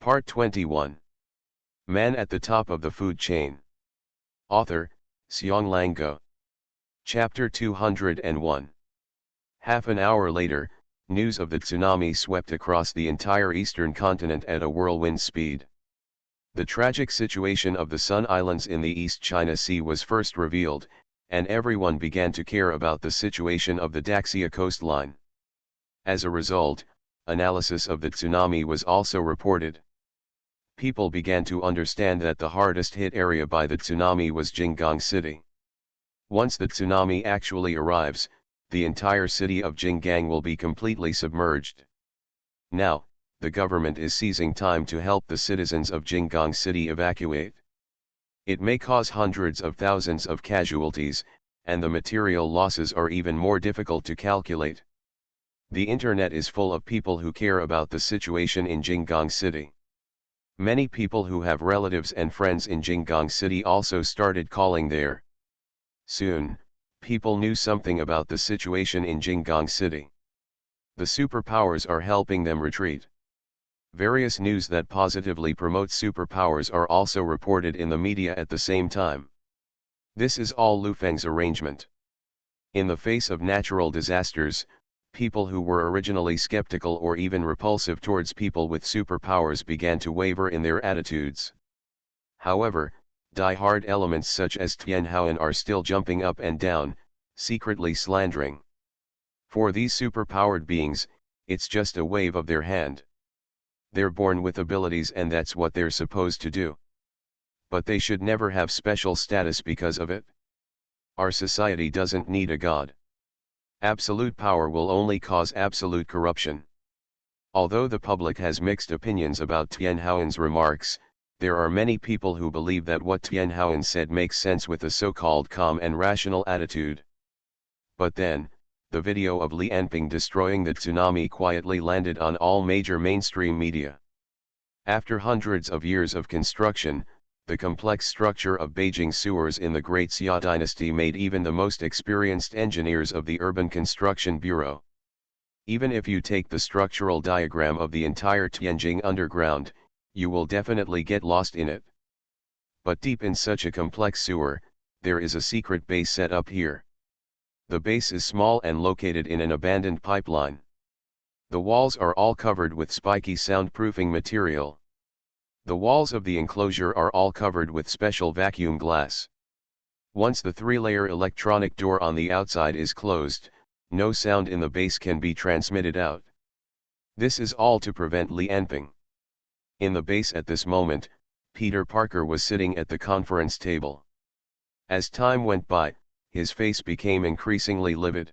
Part 21. Man at the Top of the Food Chain. Author, Xionglang Guo. Chapter 201. Half an hour later, news of the tsunami swept across the entire eastern continent at a whirlwind speed. The tragic situation of the Sun Islands in the East China Sea was first revealed, and everyone began to care about the situation of the Daxia coastline. As a result, analysis of the tsunami was also reported. People began to understand that the hardest hit area by the tsunami was Jinggang City. Once the tsunami actually arrives, the entire city of Jinggang will be completely submerged. Now, the government is seizing time to help the citizens of Jinggang City evacuate. It may cause hundreds of thousands of casualties, and the material losses are even more difficult to calculate. The internet is full of people who care about the situation in Jinggang City. Many people who have relatives and friends in Jinggang City also started calling there. Soon, people knew something about the situation in Jinggang City. The superpowers are helping them retreat. Various news that positively promote superpowers are also reported in the media at the same time. This is all Lu Feng's arrangement. In the face of natural disasters, people who were originally skeptical or even repulsive towards people with superpowers began to waver in their attitudes. However, die-hard elements such as Tianhaoan are still jumping up and down, secretly slandering. For these superpowered beings, it's just a wave of their hand. They're born with abilities and that's what they're supposed to do. But they should never have special status because of it. Our society doesn't need a god. Absolute power will only cause absolute corruption. Although the public has mixed opinions about Tianhaoan's remarks, there are many people who believe that what Tianhaoan said makes sense with a so-called calm and rational attitude. But then, the video of Li Anping destroying the tsunami quietly landed on all major mainstream media. After hundreds of years of construction, the complex structure of Beijing sewers in the Great Xia dynasty made even the most experienced engineers of the Urban Construction Bureau. Even if you take the structural diagram of the entire Tianjin underground, you will definitely get lost in it. But deep in such a complex sewer, there is a secret base set up here. The base is small and located in an abandoned pipeline. The walls are all covered with spiky soundproofing material. The walls of the enclosure are all covered with special vacuum glass. Once the three-layer electronic door on the outside is closed, no sound in the base can be transmitted out. This is all to prevent Li Anping. In the base at this moment, Peter Parker was sitting at the conference table. As time went by, his face became increasingly livid.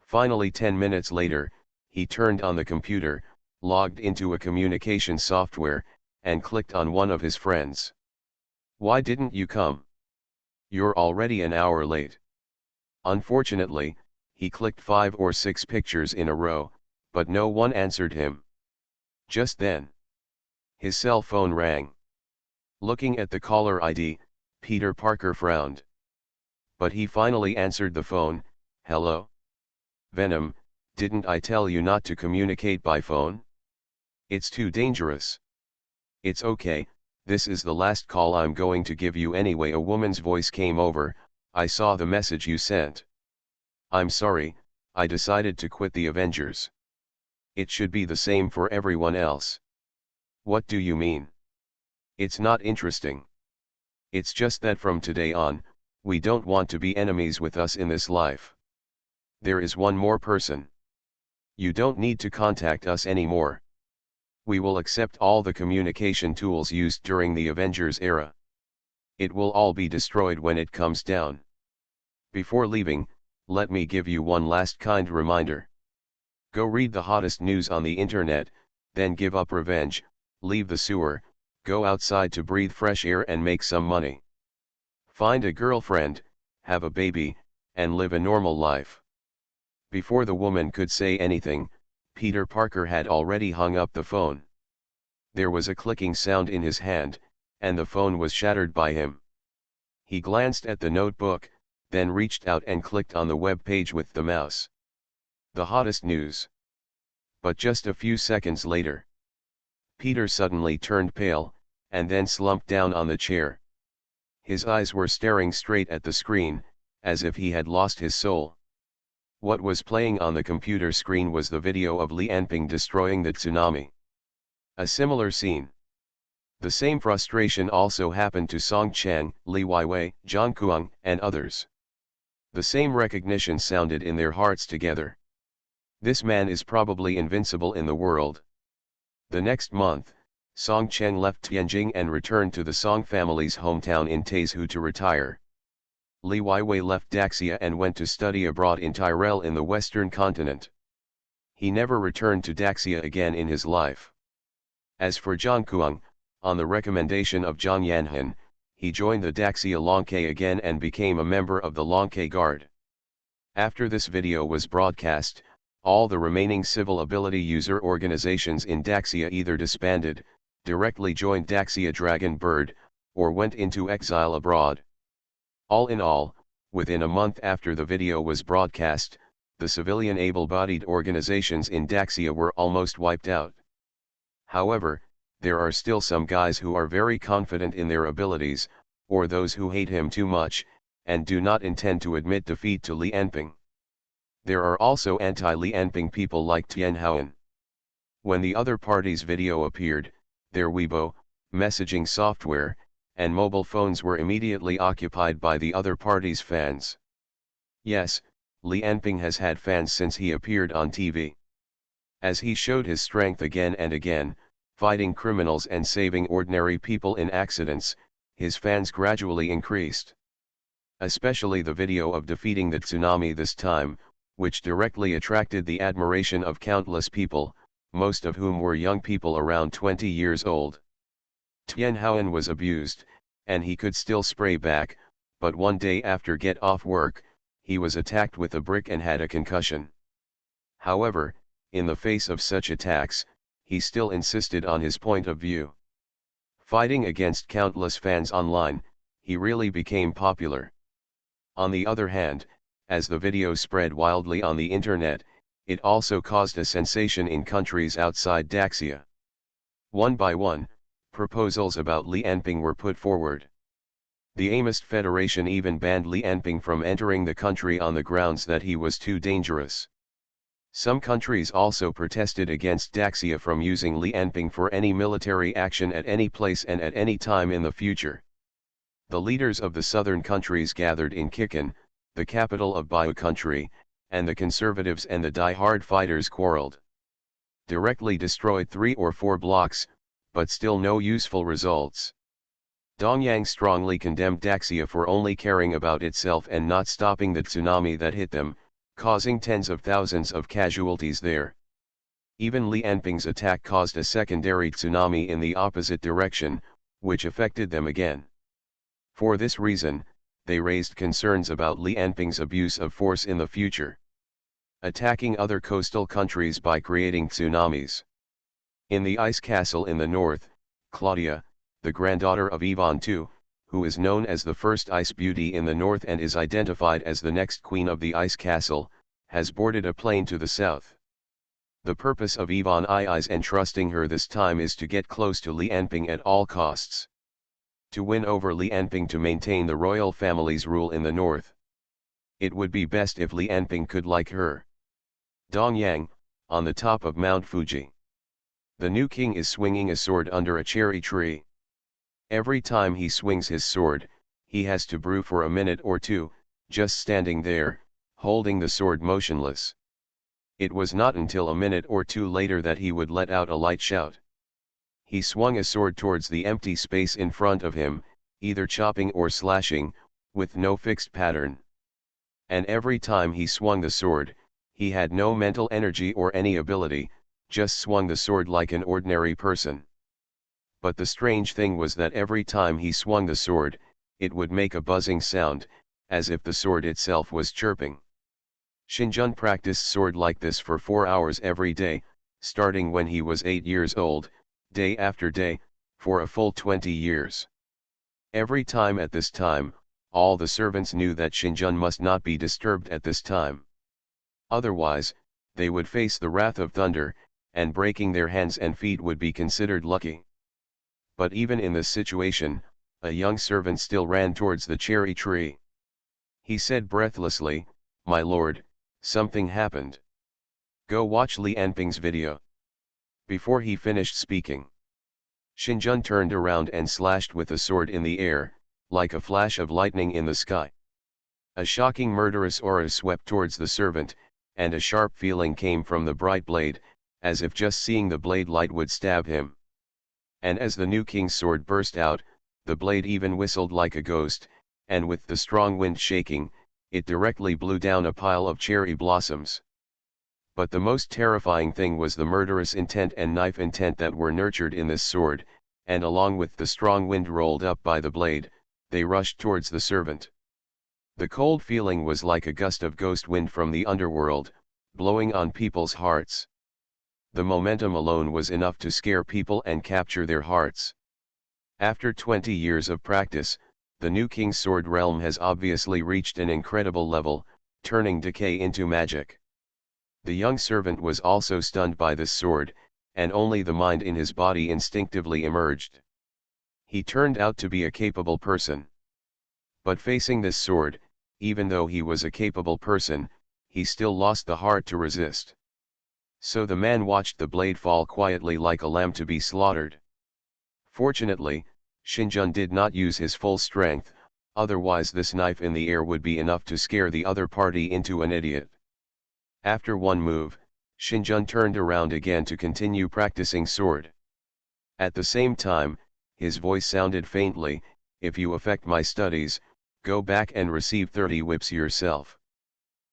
Finally 10 minutes later, he turned on the computer, logged into a communication software, and clicked on one of his friends. "Why didn't you come? You're already an hour late." Unfortunately, he clicked 5 or 6 pictures in a row, but no one answered him. Just then, his cell phone rang. Looking at the caller ID, Peter Parker frowned. But he finally answered the phone. "Hello? Venom, didn't I tell you not to communicate by phone? It's too dangerous." "It's okay, this is the last call I'm going to give you anyway." A woman's voice came over. "I saw the message you sent. I'm sorry, I decided to quit the Avengers. It should be the same for everyone else." "What do you mean?" "It's not interesting. It's just that from today on, we don't want to be enemies with us in this life. There is one more person. You don't need to contact us anymore. We will accept all the communication tools used during the Avengers era. It will all be destroyed when it comes down. Before leaving, let me give you one last kind reminder. Go read the hottest news on the internet, then give up revenge, leave the sewer, go outside to breathe fresh air and make some money. Find a girlfriend, have a baby, and live a normal life." Before the woman could say anything, Peter Parker had already hung up the phone. There was a clicking sound in his hand, and the phone was shattered by him. He glanced at the notebook, then reached out and clicked on the web page with the mouse. The hottest news. But just a few seconds later, Peter suddenly turned pale, and then slumped down on the chair. His eyes were staring straight at the screen, as if he had lost his soul. What was playing on the computer screen was the video of Li Anping destroying the tsunami. A similar scene. The same frustration also happened to Song Chang, Li Weiwei, Zhang Kuang, and others. The same recognition sounded in their hearts together. This man is probably invincible in the world. The next month, Song Chang left Tianjin and returned to the Song family's hometown in Taizhou to retire. Li Weiwei left Daxia and went to study abroad in Tyrol in the western continent. He never returned to Daxia again in his life. As for Zhang Kuang, on the recommendation of Zhang Yanhan, he joined the Daxia Longke again and became a member of the Longke Guard. After this video was broadcast, all the remaining civil ability user organizations in Daxia either disbanded, directly joined Daxia Dragon Bird, or went into exile abroad. All in all, within a month after the video was broadcast, the civilian able-bodied organizations in Daxia were almost wiped out. However, there are still some guys who are very confident in their abilities, or those who hate him too much, and do not intend to admit defeat to Li Anping. There are also anti-Li Anping people like Tian Haoan. When the other party's video appeared, their Weibo, messaging software, and mobile phones were immediately occupied by the other party's fans. Yes, Li Anping has had fans since he appeared on TV. As he showed his strength again and again, fighting criminals and saving ordinary people in accidents, his fans gradually increased. Especially the video of defeating the tsunami this time, which directly attracted the admiration of countless people, most of whom were young people around 20 years old. Tian Haoan was abused, and he could still spray back, but one day after get off work, he was attacked with a brick and had a concussion. However, in the face of such attacks, he still insisted on his point of view. Fighting against countless fans online, he really became popular. On the other hand, as the video spread wildly on the internet, it also caused a sensation in countries outside Daxia. One by one, proposals about Li Anping were put forward. The Amist Federation even banned Li Anping from entering the country on the grounds that he was too dangerous. Some countries also protested against Daxia from using Li Anping for any military action at any place and at any time in the future. The leaders of the southern countries gathered in Kikan, the capital of Bayou country, and the conservatives and the die-hard fighters quarreled. Directly destroyed 3 or 4 blocks, but still no useful results. Dongyang strongly condemned Daxia for only caring about itself and not stopping the tsunami that hit them, causing tens of thousands of casualties there. Even Li Anping's attack caused a secondary tsunami in the opposite direction, which affected them again. For this reason, they raised concerns about Li Anping's abuse of force in the future. Attacking other coastal countries by creating tsunamis. In the ice castle in the north, Claudia, the granddaughter of Ivan II, who is known as the first ice beauty in the north and is identified as the next queen of the ice castle, has boarded a plane to the south. The purpose of Ivan II's entrusting her this time is to get close to Li Anping at all costs. To win over Li Anping to maintain the royal family's rule in the north. It would be best if Li Anping could like her. Dongyang, on the top of Mount Fuji. The new king is swinging a sword under a cherry tree. Every time he swings his sword, he has to brew for a minute or two, just standing there, holding the sword motionless. It was not until a minute or two later that he would let out a light shout. He swung a sword towards the empty space in front of him, either chopping or slashing, with no fixed pattern. And every time he swung the sword, he had no mental energy or any ability, just swung the sword like an ordinary person. But the strange thing was that every time he swung the sword, it would make a buzzing sound, as if the sword itself was chirping. Xinjun practiced sword like this for 4 hours every day, starting when he was 8 years old, day after day, for a full 20 years. Every time at this time, all the servants knew that Xinjun must not be disturbed at this time. Otherwise, they would face the wrath of thunder, and breaking their hands and feet would be considered lucky. But even in this situation, a young servant still ran towards the cherry tree. He said breathlessly, "My lord, something happened. Go watch Li Anping's video." Before he finished speaking, Xinjun turned around and slashed with the sword in the air, like a flash of lightning in the sky. A shocking murderous aura swept towards the servant, and a sharp feeling came from the bright blade, as if just seeing the blade light would stab him. And as the new king's sword burst out, the blade even whistled like a ghost, and with the strong wind shaking, it directly blew down a pile of cherry blossoms. But the most terrifying thing was the murderous intent and knife intent that were nurtured in this sword, and along with the strong wind rolled up by the blade, they rushed towards the servant. The cold feeling was like a gust of ghost wind from the underworld, blowing on people's hearts. The momentum alone was enough to scare people and capture their hearts. After 20 years of practice, the new king's sword realm has obviously reached an incredible level, turning decay into magic. The young servant was also stunned by this sword, and only the mind in his body instinctively emerged. He turned out to be a capable person. But facing this sword, even though he was a capable person, he still lost the heart to resist. So the man watched the blade fall quietly like a lamb to be slaughtered. Fortunately, Xinjun did not use his full strength, otherwise this knife in the air would be enough to scare the other party into an idiot. After one move, Xinjun turned around again to continue practicing sword. At the same time, his voice sounded faintly, "If you affect my studies, go back and receive 30 whips yourself.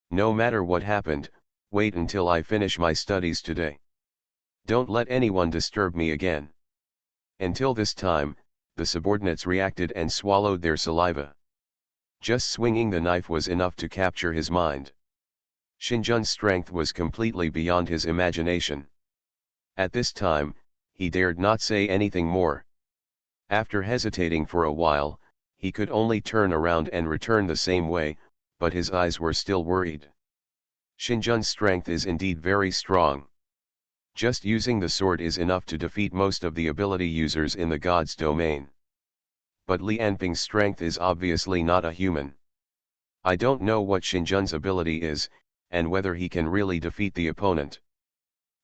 No matter what happened, wait until I finish my studies today. Don't let anyone disturb me again." Until this time, the subordinates reacted and swallowed their saliva. Just swinging the knife was enough to capture his mind. Xinjun's strength was completely beyond his imagination. At this time, he dared not say anything more. After hesitating for a while, he could only turn around and return the same way, but his eyes were still worried. Xinjun's strength is indeed very strong. Just using the sword is enough to defeat most of the ability users in the god's domain. But Li Anping's strength is obviously not a human. I don't know what Xinjun's ability is, and whether he can really defeat the opponent.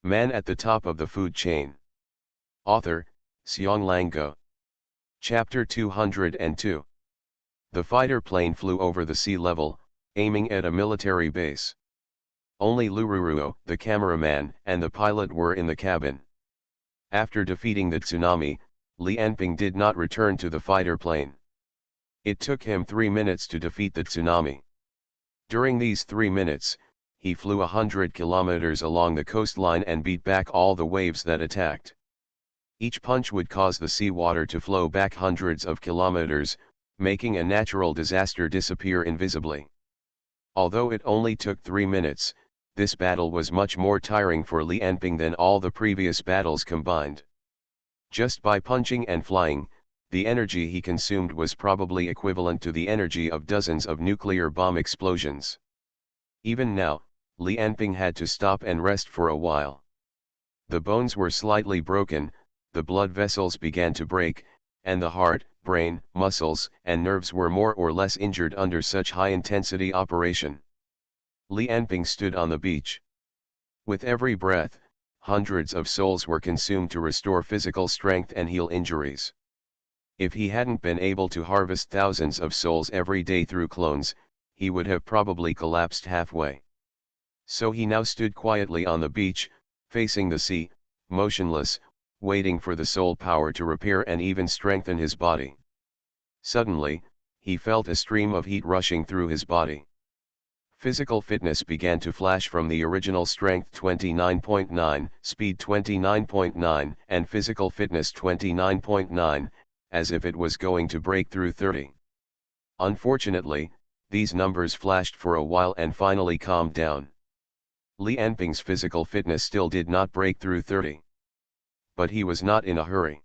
Man at the top of the food chain. Author, Xianglango. Chapter 202. The fighter plane flew over the sea level, aiming at a military base. Only Lururuo, the cameraman, and the pilot were in the cabin. After defeating the tsunami, Li Anping did not return to the fighter plane. It took him 3 minutes to defeat the tsunami. During these 3 minutes, he flew 100 kilometers along the coastline and beat back all the waves that attacked. Each punch would cause the seawater to flow back hundreds of kilometers, making a natural disaster disappear invisibly. Although it only took 3 minutes, this battle was much more tiring for Li Anping than all the previous battles combined. Just by punching and flying, the energy he consumed was probably equivalent to the energy of dozens of nuclear bomb explosions. Even now, Li Anping had to stop and rest for a while. The bones were slightly broken, the blood vessels began to break, and the heart, brain, muscles, and nerves were more or less injured under such high-intensity operation. Li Anping stood on the beach. With every breath, hundreds of souls were consumed to restore physical strength and heal injuries. If he hadn't been able to harvest thousands of souls every day through clones, he would have probably collapsed halfway. So he now stood quietly on the beach, facing the sea, motionless, waiting for the soul power to repair and even strengthen his body. Suddenly, he felt a stream of heat rushing through his body. Physical fitness began to flash from the original strength 29.9, speed 29.9, and physical fitness 29.9, as if it was going to break through 30. Unfortunately, these numbers flashed for a while and finally calmed down. Li Anping's physical fitness still did not break through 30. But he was not in a hurry.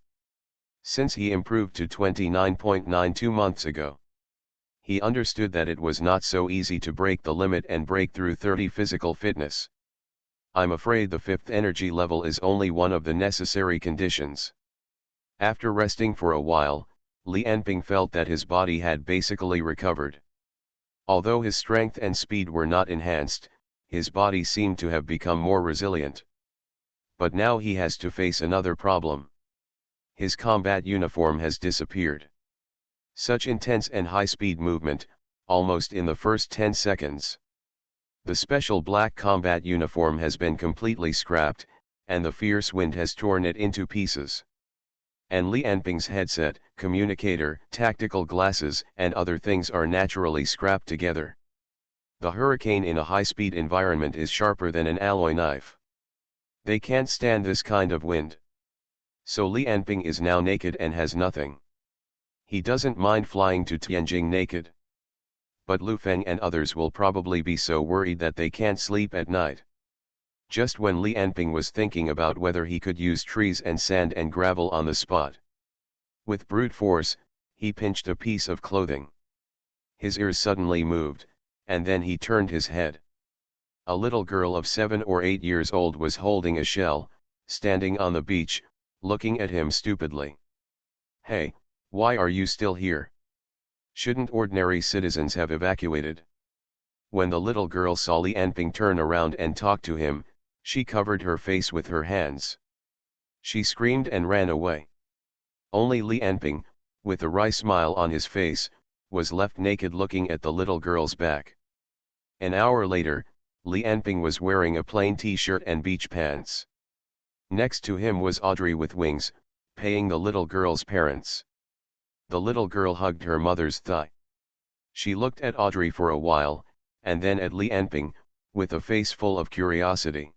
Since he improved to 29.9 2 months ago, he understood that it was not so easy to break the limit and break through 30 physical fitness. I'm afraid the fifth energy level is only one of the necessary conditions. After resting for a while, Li Enping felt that his body had basically recovered. Although his strength and speed were not enhanced, his body seemed to have become more resilient. But now he has to face another problem. His combat uniform has disappeared. Such intense and high-speed movement, almost in the first 10 seconds. The special black combat uniform has been completely scrapped, and the fierce wind has torn it into pieces. And Li Enping's headset, communicator, tactical glasses, and other things are naturally scrapped together. The hurricane in a high-speed environment is sharper than an alloy knife. They can't stand this kind of wind. So Li Enping is now naked and has nothing. He doesn't mind flying to Tianjing naked. But Lu Feng and others will probably be so worried that they can't sleep at night. Just when Li Enping was thinking about whether he could use trees and sand and gravel on the spot. With brute force, he pinched a piece of clothing. His ears suddenly moved, and then he turned his head. A little girl of 7 or 8 years old was holding a shell, standing on the beach, looking at him stupidly. "Hey, why are you still here? Shouldn't ordinary citizens have evacuated?" When the little girl saw Li Enping turn around and talk to him, she covered her face with her hands. She screamed and ran away. Only Li Enping, with a wry smile on his face, was left naked looking at the little girl's back. An hour later, Li Enping was wearing a plain t-shirt and beach pants. Next to him was Audrey with wings, paying the little girl's parents. The little girl hugged her mother's thigh. She looked at Audrey for a while, and then at Li Enping, with a face full of curiosity.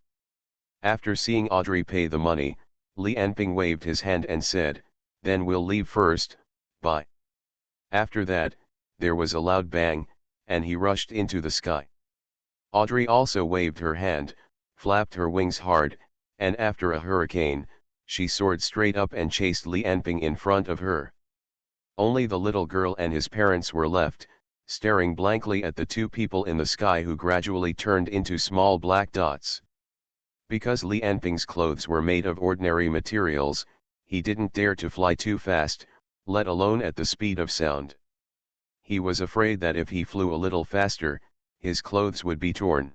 After seeing Audrey pay the money, Li Enping waved his hand and said, "Then we'll leave first, bye." After that, there was a loud bang, and he rushed into the sky. Audrey also waved her hand, flapped her wings hard, and after a hurricane, she soared straight up and chased Li Enping in front of her. Only the little girl and his parents were left, staring blankly at the two people in the sky who gradually turned into small black dots. Because Li Enping's clothes were made of ordinary materials, he didn't dare to fly too fast, let alone at the speed of sound. He was afraid that if he flew a little faster, his clothes would be torn.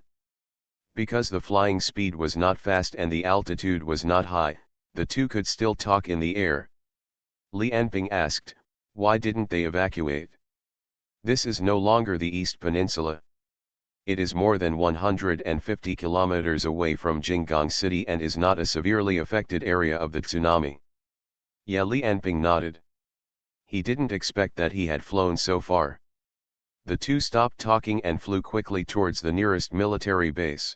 Because the flying speed was not fast and the altitude was not high, the two could still talk in the air. Li Enping asked, "Why didn't they evacuate? This is no longer the East Peninsula. It is more than 150 kilometers away from Jinggang City and is not a severely affected area of the tsunami." Yeah, Li Enping nodded. He didn't expect that he had flown so far. The two stopped talking and flew quickly towards the nearest military base.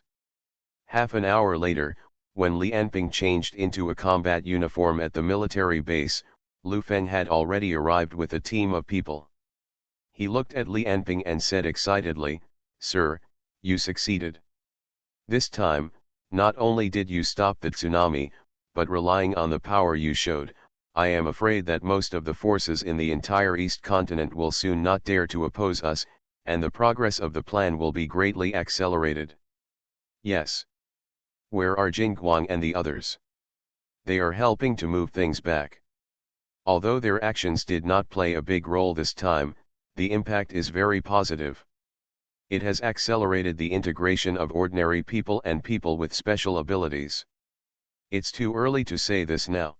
Half an hour later, when Li Enping changed into a combat uniform at the military base, Lu Feng had already arrived with a team of people. He looked at Li Enping and said excitedly, "Sir, you succeeded. This time, not only did you stop the tsunami, but relying on the power you showed, I am afraid that most of the forces in the entire East continent will soon not dare to oppose us, and the progress of the plan will be greatly accelerated." "Yes. Where are Jingguang and the others?" "They are helping to move things back. Although their actions did not play a big role this time, the impact is very positive. It has accelerated the integration of ordinary people and people with special abilities. It's too early to say this now.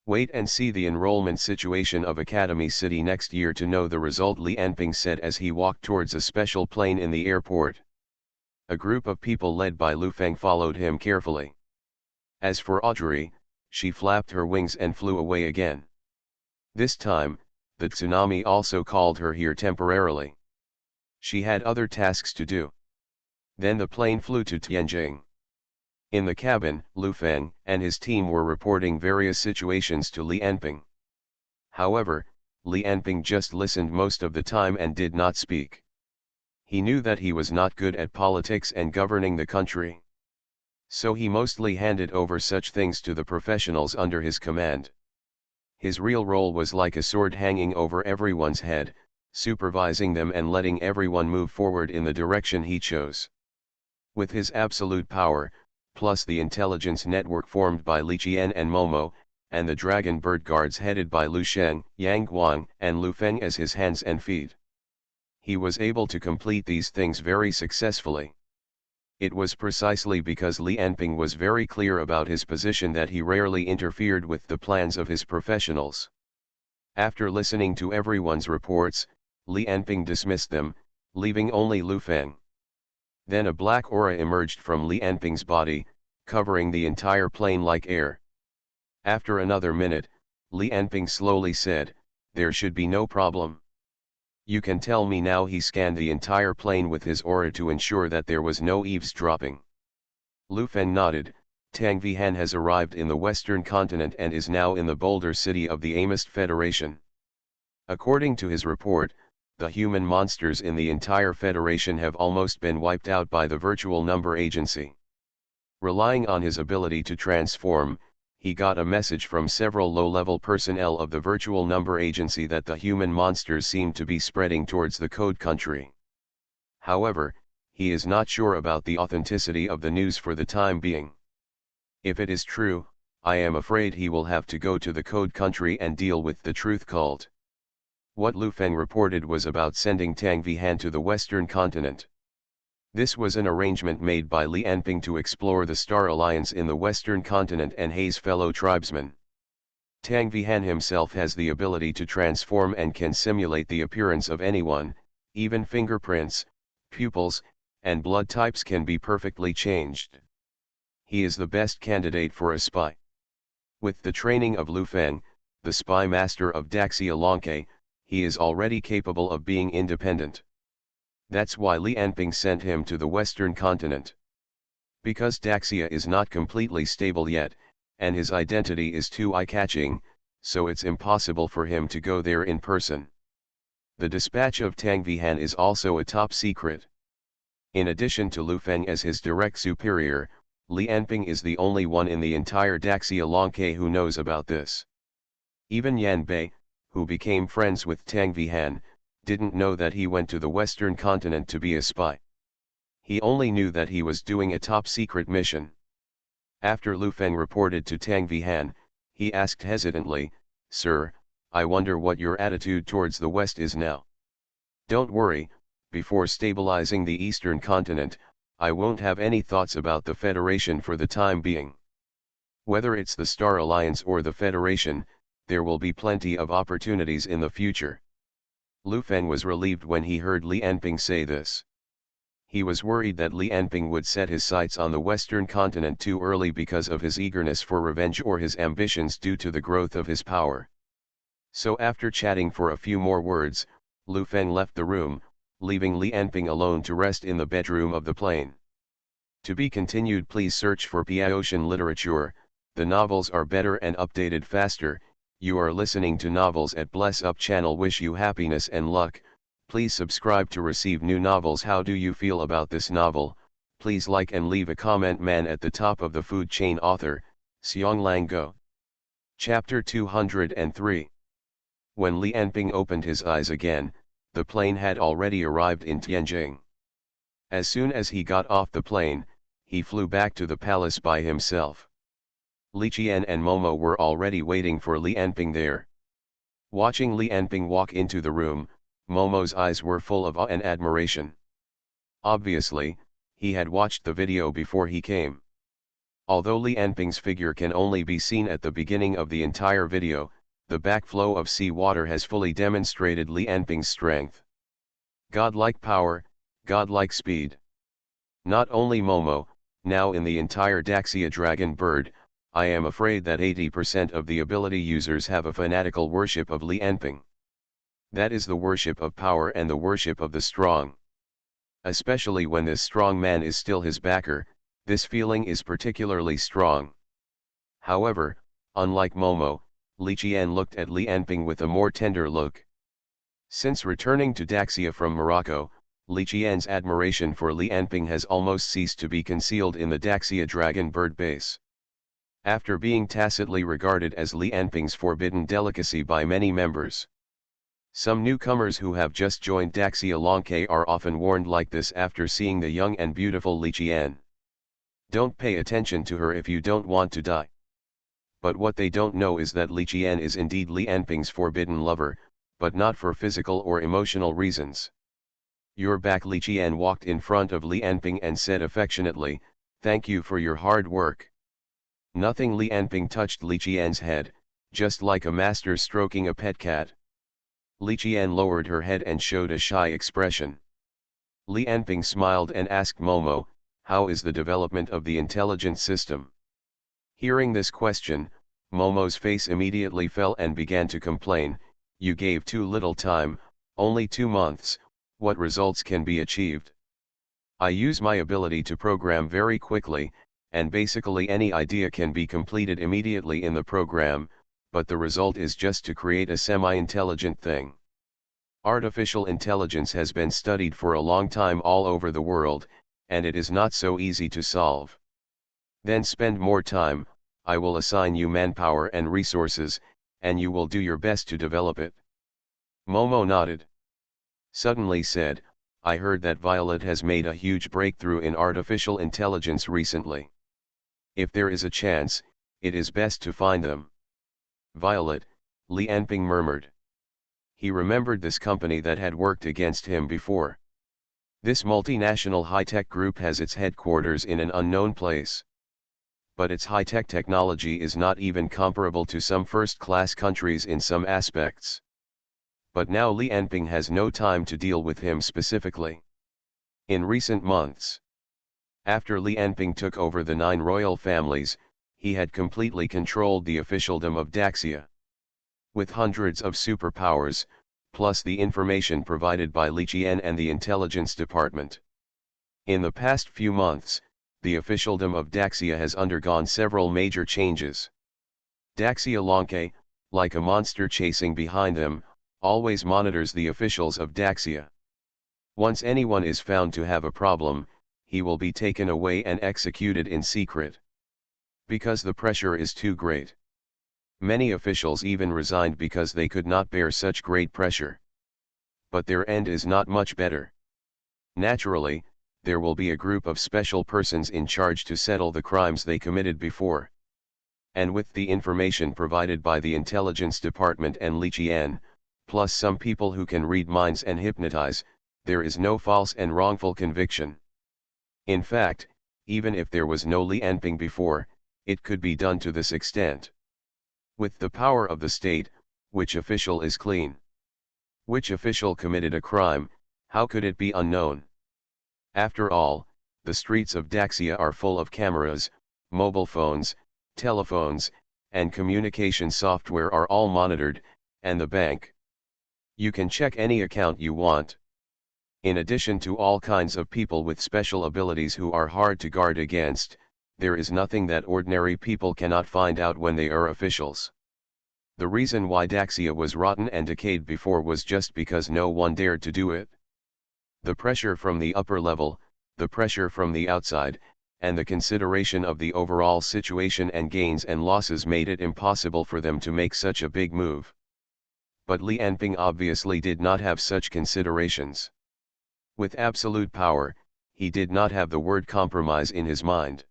Wait and see the enrollment situation of Academy City next year to know the result," Li Enping said as he walked towards a special plane in the airport. A group of people led by Lu Feng followed him carefully. As for Audrey, she flapped her wings and flew away again. This time, the tsunami also called her here temporarily. She had other tasks to do. Then the plane flew to Tianjing. In the cabin, Lu Feng and his team were reporting various situations to Li Enping. However, Li Enping just listened most of the time and did not speak. He knew that he was not good at politics and governing the country. So he mostly handed over such things to the professionals under his command. His real role was like a sword hanging over everyone's head, supervising them and letting everyone move forward in the direction he chose. With his absolute power, plus the intelligence network formed by Li Qian and Momo, and the dragon bird guards headed by Lu Sheng, Yang Guang, and Lu Feng as his hands and feet. He was able to complete these things very successfully. It was precisely because Li Anping was very clear about his position that he rarely interfered with the plans of his professionals. After listening to everyone's reports, Li Anping dismissed them, leaving only Lu Feng. Then a black aura emerged from Li Anping's body, covering the entire plane like air. After another minute, Li Anping slowly said, "There should be no problem." "You can tell me now." He scanned the entire plane with his aura to ensure that there was no eavesdropping. Lu Feng nodded. "Tang Vihan has arrived in the Western continent and is now in the Boulder City of the Amist Federation. According to his report, the human monsters in the entire Federation have almost been wiped out by the Virtual Number Agency." Relying on his ability to transform, he got a message from several low-level personnel of the Virtual Number Agency that the human monsters seemed to be spreading towards the Code Country. However, he is not sure about the authenticity of the news for the time being. If it is true, I am afraid he will have to go to the Code Country and deal with the Truth Cult. What Lu Feng reported was about sending Tang Vihan to the Western continent. This was an arrangement made by Li Anping to explore the Star Alliance in the Western continent and Hei's fellow tribesmen. Tang Vihan himself has the ability to transform and can simulate the appearance of anyone, even fingerprints, pupils, and blood types can be perfectly changed. He is the best candidate for a spy. With the training of Lu Feng, the spy master of Daxia Longke, he is already capable of being independent. That's why Li Anping sent him to the Western continent. Because Daxia is not completely stable yet, and his identity is too eye-catching, so it's impossible for him to go there in person. The dispatch of Tang Vihan is also a top secret. In addition to Lu Feng as his direct superior, Li Anping is the only one in the entire Daxia Longke who knows about this. Even Yan Bei, who became friends with Tang Vihan, didn't know that he went to the Western continent to be a spy. He only knew that he was doing a top-secret mission. After Lu Feng reported to Tang Vihan, he asked hesitantly, "Sir, I wonder what your attitude towards the West is now." "Don't worry, before stabilizing the Eastern continent, I won't have any thoughts about the Federation for the time being. Whether it's the Star Alliance or the Federation, there will be plenty of opportunities in the future." Lu Feng was relieved when he heard Li Anping say this. He was worried that Li Anping would set his sights on the Western continent too early because of his eagerness for revenge or his ambitions due to the growth of his power. So after chatting for a few more words, Lu Feng left the room, leaving Li Anping alone to rest in the bedroom of the plane. To be continued. Please search for Piaotian literature. The novels are better and updated faster. You are listening to Novels at Bless Up channel. Wish you happiness and luck. Please subscribe to receive new novels. How do you feel about this novel? Please like and leave a comment. Man at the top of the food chain. Author, Xiong Lango. Chapter 203. When Li Anping opened his eyes again, the plane had already arrived in Tianjing. As soon as he got off the plane, he flew back to the palace by himself. Li Qian and Momo were already waiting for Li Anping there. Watching Li Anping walk into the room, Momo's eyes were full of awe and admiration. Obviously, he had watched the video before he came. Although Li Anping's figure can only be seen at the beginning of the entire video, the backflow of sea water has fully demonstrated Li Anping's strength. Godlike power, godlike speed. Not only Momo, now in the entire Daxia Dragon Bird, I am afraid that 80% of the ability users have a fanatical worship of Li Anping. That is the worship of power and the worship of the strong. Especially when this strong man is still his backer, this feeling is particularly strong. However, unlike Momo, Li Qian looked at Li Anping with a more tender look. Since returning to Daxia from Morocco, Li Qian's admiration for Li Anping has almost ceased to be concealed in the Daxia Dragon Bird base. After being tacitly regarded as Li Anping's forbidden delicacy by many members. Some newcomers who have just joined Daxia Longke are often warned like this after seeing the young and beautiful Li Qian. Don't pay attention to her if you don't want to die. But what they don't know is that Li Qian is indeed Li Anping's forbidden lover, but not for physical or emotional reasons. You're back. Li Qian walked in front of Li Anping and said affectionately, "Thank you for your hard work." Nothing. Li Anping touched Li Qian's head, just like a master stroking a pet cat. Li Qian lowered her head and showed a shy expression. Li Anping smiled and asked Momo, "How is the development of the intelligence system?" Hearing this question, Momo's face immediately fell and began to complain, "You gave too little time, only 2 months, what results can be achieved? I use my ability to program very quickly, and basically any idea can be completed immediately in the program, but the result is just to create a semi-intelligent thing. Artificial intelligence has been studied for a long time all over the world, and it is not so easy to solve. Then spend more time, I will assign you manpower and resources, and you will do your best to develop it." Momo nodded. Suddenly said, "I heard that Violet has made a huge breakthrough in artificial intelligence recently. If there is a chance, it is best to find them." "Violet," Li Anping murmured. He remembered this company that had worked against him before. This multinational high-tech group has its headquarters in an unknown place. But its high-tech technology is not even comparable to some first-class countries in some aspects. But now Li Anping has no time to deal with him specifically. In recent months, after Li Anping took over the 9 royal families, he had completely controlled the officialdom of Daxia. With hundreds of superpowers, plus the information provided by Li Qian and the intelligence department. In the past few months, the officialdom of Daxia has undergone several major changes. Daxia Lonke, like a monster chasing behind them, always monitors the officials of Daxia. Once anyone is found to have a problem, he will be taken away and executed in secret. Because the pressure is too great. Many officials even resigned because they could not bear such great pressure. But their end is not much better. Naturally, there will be a group of special persons in charge to settle the crimes they committed before. And with the information provided by the intelligence department and Li Qian, plus some people who can read minds and hypnotize, there is no false and wrongful conviction. In fact, even if there was no Li Anping before, it could be done to this extent. With the power of the state, which official is clean? Which official committed a crime, how could it be unknown? After all, the streets of Daxia are full of cameras, mobile phones, telephones, and communication software are all monitored, and the bank. You can check any account you want. In addition to all kinds of people with special abilities who are hard to guard against, there is nothing that ordinary people cannot find out when they are officials. The reason why Daxia was rotten and decayed before was just because no one dared to do it. The pressure from the upper level, the pressure from the outside, and the consideration of the overall situation and gains and losses made it impossible for them to make such a big move. But Li Anping obviously did not have such considerations. With absolute power, he did not have the word compromise in his mind.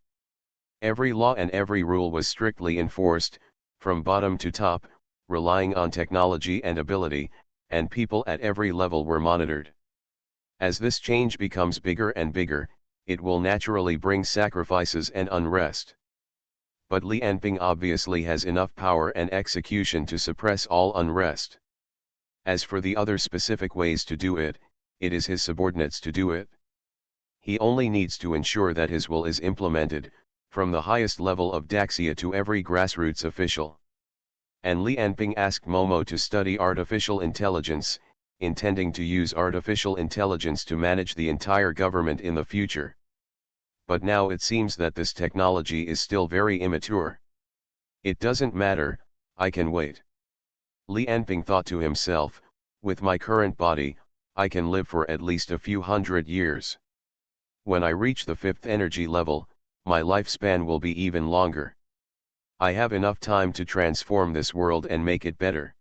Every law and every rule was strictly enforced, from bottom to top, relying on technology and ability, and people at every level were monitored. As this change becomes bigger and bigger, it will naturally bring sacrifices and unrest. But Li Anping obviously has enough power and execution to suppress all unrest. As for the other specific ways to do it, it is his subordinates to do it. He only needs to ensure that his will is implemented, from the highest level of Daxia to every grassroots official. And Li Anping asked Momo to study artificial intelligence, intending to use artificial intelligence to manage the entire government in the future. But now it seems that this technology is still very immature. It doesn't matter, I can wait. Li Anping thought to himself, with my current body, I can live for at least a few hundred years. When I reach the 5th energy level, my lifespan will be even longer. I have enough time to transform this world and make it better.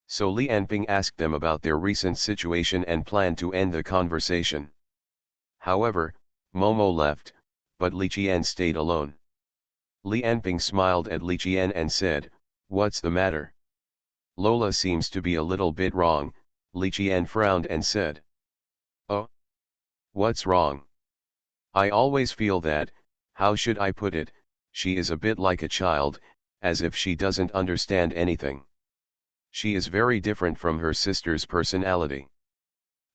So Li Anping asked them about their recent situation and planned to end the conversation. However, Momo left, but Li Qian stayed alone. Li Anping smiled at Li Qian and said, "What's the matter? Lola seems to be a little bit wrong." Li Qian frowned and said, "Oh? What's wrong? I always feel that, how should I put it, she is a bit like a child, as if she doesn't understand anything. She is very different from her sister's personality."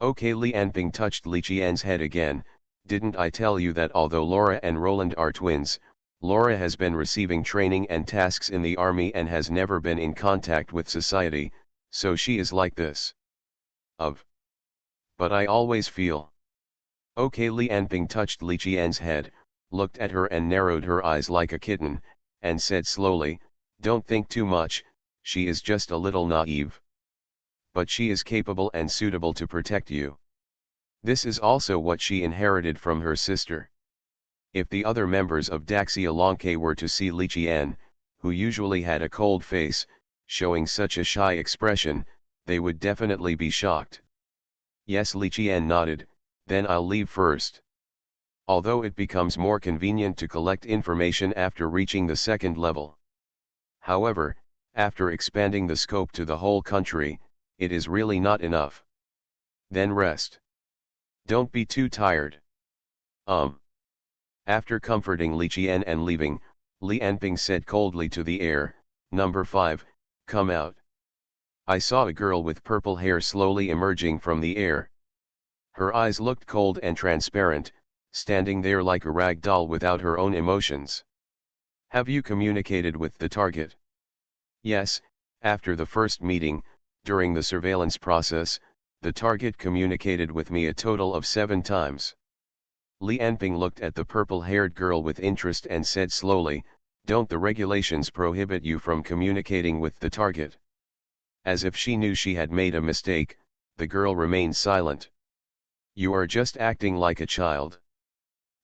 Okay, Li Anping touched Li Qian's head again. "Didn't I tell you that although Laura and Roland are twins, Laura has been receiving training and tasks in the army and has never been in contact with society, so she is like this. But I always feel." Okay, Li Anping touched Li Qian's head, looked at her and narrowed her eyes like a kitten, and said slowly, "Don't think too much, she is just a little naive. But she is capable and suitable to protect you. This is also what she inherited from her sister." If the other members of Daxialanke were to see Li Qian, who usually had a cold face, showing such a shy expression, they would definitely be shocked. Yes, Li Qian nodded. "Then I'll leave first. Although it becomes more convenient to collect information after reaching the second level. However, after expanding the scope to the whole country, it is really not enough. Then rest. Don't be too tired." After comforting Li Qian and leaving, Li Anping said coldly to the air, "Number 5, come out." I saw a girl with purple hair slowly emerging from the air. Her eyes looked cold and transparent, standing there like a rag doll without her own emotions. "Have you communicated with the target?" "Yes, after the first meeting, during the surveillance process, the target communicated with me a total of 7 times. Li Anping looked at the purple-haired girl with interest and said slowly, "Don't the regulations prohibit you from communicating with the target?" As if she knew she had made a mistake, the girl remained silent. "You are just acting like a child."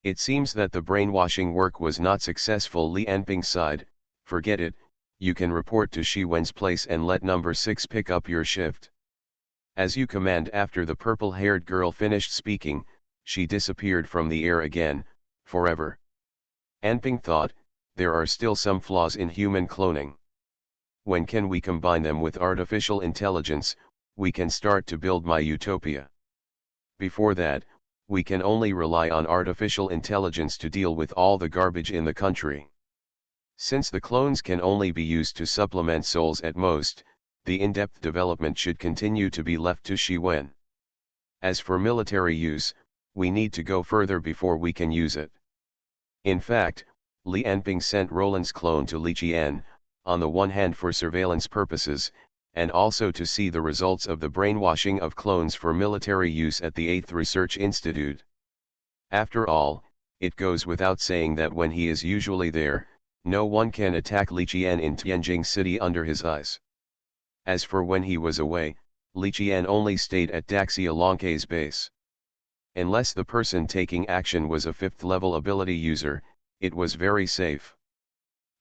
It seems that the brainwashing work was not successful. Li Anping sighed, "Forget it, you can report to Shi Wen's place and let number 6 pick up your shift." "As you command." After the purple-haired girl finished speaking, she disappeared from the air again, forever. Anping thought, there are still some flaws in human cloning. When can we combine them with artificial intelligence, we can start to build my utopia. Before that, we can only rely on artificial intelligence to deal with all the garbage in the country. Since the clones can only be used to supplement souls at most, the in-depth development should continue to be left to Shi Wen. As for military use, we need to go further before we can use it. In fact, Li Anping sent Roland's clone to Li Qian, on the one hand for surveillance purposes, and also to see the results of the brainwashing of clones for military use at the 8th Research Institute. After all, it goes without saying that when he is usually there, no one can attack Li Qian in Tianjing City under his eyes. As for when he was away, Li Qian only stayed at Daxialanke's base. Unless the person taking action was a 5th-level ability user, it was very safe.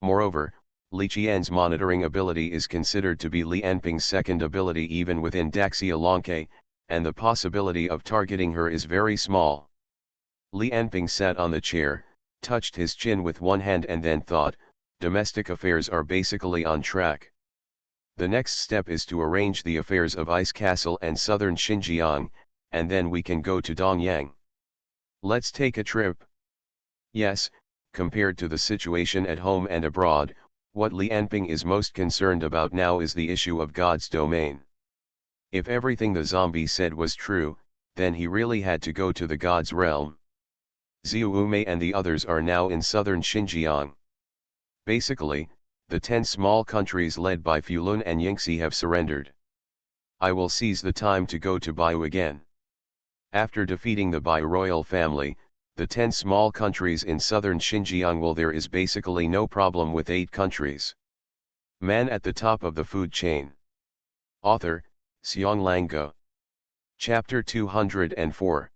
Moreover, Li Qian's monitoring ability is considered to be Li Anping's second ability even within Daxialanke, and the possibility of targeting her is very small. Li Anping sat on the chair, touched his chin with one hand and then thought, domestic affairs are basically on track. The next step is to arrange the affairs of Ice Castle and southern Xinjiang, and then we can go to Dongyang. Let's take a trip. Yes, compared to the situation at home and abroad, what Li Anping is most concerned about now is the issue of God's domain. If everything the zombie said was true, then he really had to go to the God's realm. Xiu Umei and the others are now in southern Xinjiang. Basically, the 10 small countries led by Fulun and Yingxi have surrendered. I will seize the time to go to Baiyu again. After defeating the Bai royal family, the 10 small countries in southern Xinjiang will there is basically no problem with 8 countries. Man at the top of the food chain. Author, Xiong Lango. Chapter 204.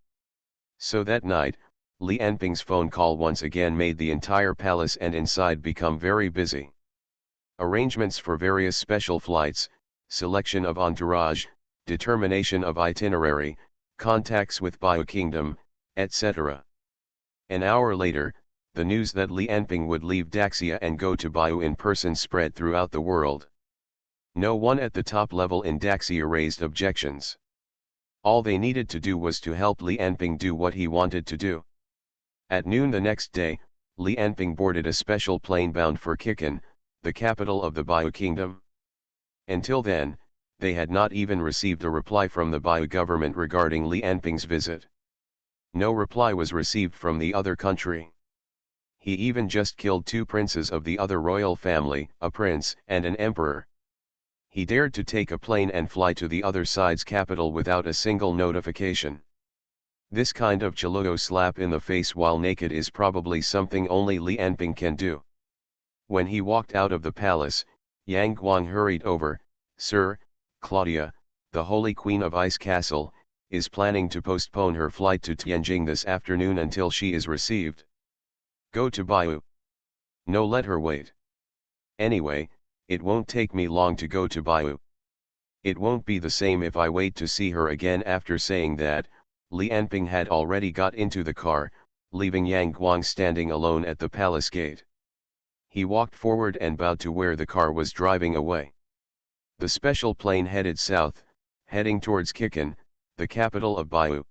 So that night, Li Anping's phone call once again made the entire palace and inside become very busy. Arrangements for various special flights, selection of entourage, determination of itinerary, contacts with Baiyu Kingdom, etc. An hour later, the news that Li Anping would leave Daxia and go to Baiyu in person spread throughout the world. No one at the top level in Daxia raised objections. All they needed to do was to help Li Anping do what he wanted to do. At noon the next day, Li Anping boarded a special plane bound for Kikan, the capital of the Baiyu kingdom. Until then, they had not even received a reply from the Baiyu government regarding Li Anping's visit. No reply was received from the other country. He even just killed 2 princes of the other royal family, a prince and an emperor. He dared to take a plane and fly to the other side's capital without a single notification. This kind of chalugo slap in the face while naked is probably something only Li Anping can do. When he walked out of the palace, Yang Guang hurried over. "Sir, Claudia, the Holy Queen of Ice Castle, is planning to postpone her flight to Tianjin this afternoon until she is received. Go to Baiyu. No, let her wait. Anyway, it won't take me long to go to Baiyu. It won't be the same if I wait to see her again." After saying that, Li Anping had already got into the car, leaving Yang Guang standing alone at the palace gate. He walked forward and bowed to where the car was driving away. The special plane headed south, heading towards Kikan, the capital of Baiyu.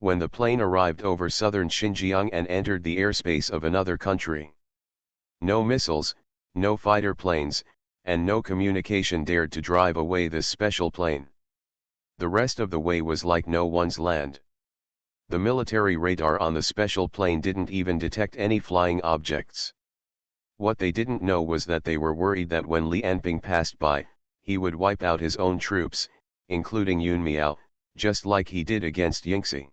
When the plane arrived over southern Xinjiang and entered the airspace of another country, no missiles, no fighter planes, and no communication dared to drive away this special plane. The rest of the way was like no one's land. The military radar on the special plane didn't even detect any flying objects. What they didn't know was that they were worried that when Li Anping passed by, he would wipe out his own troops, including Yunmiao, just like he did against Yingxi.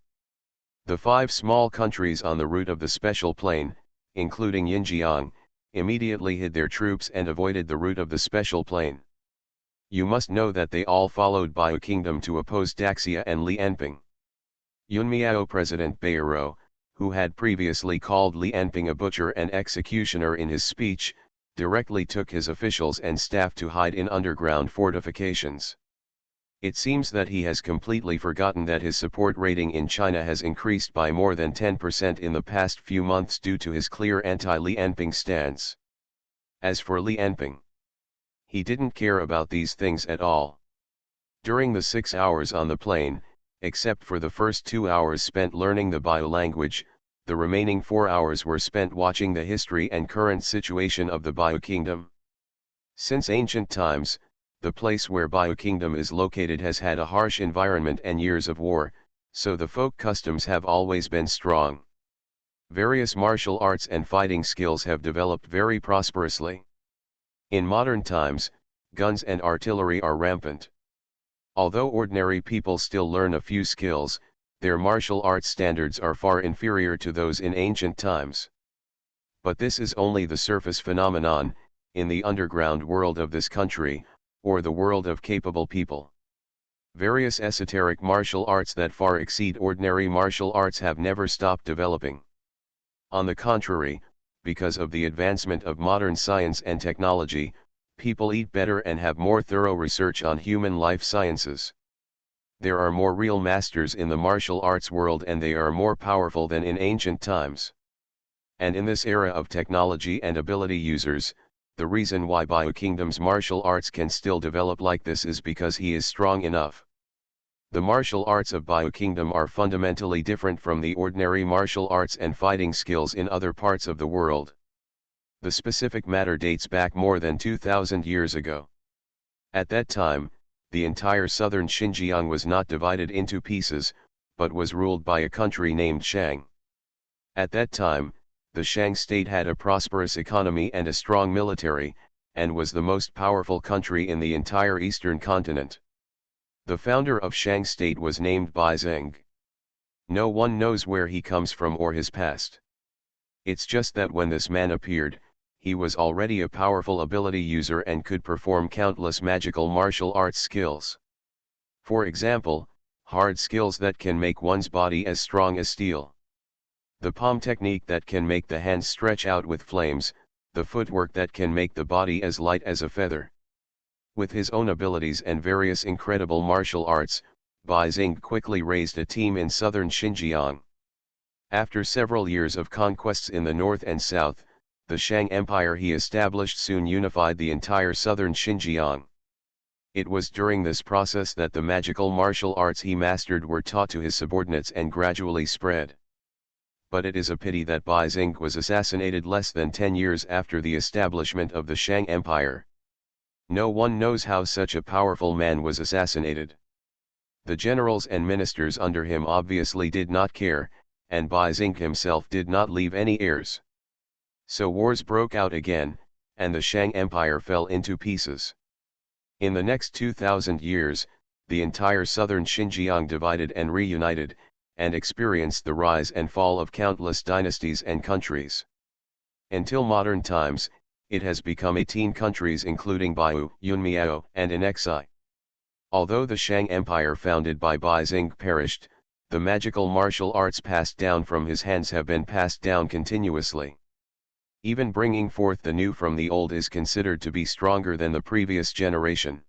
The 5 small countries on the route of the special plane, including Yinjiang, immediately hid their troops and avoided the route of the special plane. You must know that they all followed Baiyu Kingdom to oppose Daxia and Li Anping. Yunmiao President Bayero, who had previously called Li Anping a butcher and executioner in his speech, directly took his officials and staff to hide in underground fortifications. It seems that he has completely forgotten that his support rating in China has increased by more than 10% in the past few months due to his clear anti-Li Anping stance. As for Li Anping, he didn't care about these things at all. During the 6 hours on the plane, except for the first 2 hours spent learning the Baiyu language, the remaining 4 hours were spent watching the history and current situation of the Baiyu Kingdom. Since ancient times, the place where Baiyu Kingdom is located has had a harsh environment and years of war, so the folk customs have always been strong. Various martial arts and fighting skills have developed very prosperously. In modern times, guns and artillery are rampant. Although ordinary people still learn a few skills, their martial arts standards are far inferior to those in ancient times. But this is only the surface phenomenon. In the underground world of this country, or the world of capable people, various esoteric martial arts that far exceed ordinary martial arts have never stopped developing. On the contrary, because of the advancement of modern science and technology, people eat better and have more thorough research on human life sciences. There are more real masters in the martial arts world and they are more powerful than in ancient times. And in this era of technology and ability users, the reason why Baiyu Kingdom's martial arts can still develop like this is because he is strong enough. The martial arts of Baiyu Kingdom are fundamentally different from the ordinary martial arts and fighting skills in other parts of the world. The specific matter dates back more than 2,000 years ago. At that time, the entire southern Xinjiang was not divided into pieces, but was ruled by a country named Shang. At that time, the Shang state had a prosperous economy and a strong military, and was the most powerful country in the entire eastern continent. The founder of Shang state was named Bai Zeng. No one knows where he comes from or his past. It's just that when this man appeared, he was already a powerful ability user and could perform countless magical martial arts skills. For example, hard skills that can make one's body as strong as steel. The palm technique that can make the hands stretch out with flames, the footwork that can make the body as light as a feather. With his own abilities and various incredible martial arts, Bai Zeng quickly raised a team in southern Xinjiang. After several years of conquests in the north and south, the Shang Empire he established soon unified the entire southern Xinjiang. It was during this process that the magical martial arts he mastered were taught to his subordinates and gradually spread. But it is a pity that Bai Xing was assassinated less than 10 years after the establishment of the Shang Empire. No one knows how such a powerful man was assassinated. The generals and ministers under him obviously did not care, and Bai Xing himself did not leave any heirs. So wars broke out again, and the Shang Empire fell into pieces. In the next 2,000 years, the entire southern Xinjiang divided and reunited, and experienced the rise and fall of countless dynasties and countries. Until modern times, it has become 18 countries including Baiyu, Yunmiao, and Anexi. Although the Shang Empire founded by Bai Xing perished, the magical martial arts passed down from his hands have been passed down continuously. Even bringing forth the new from the old is considered to be stronger than the previous generation.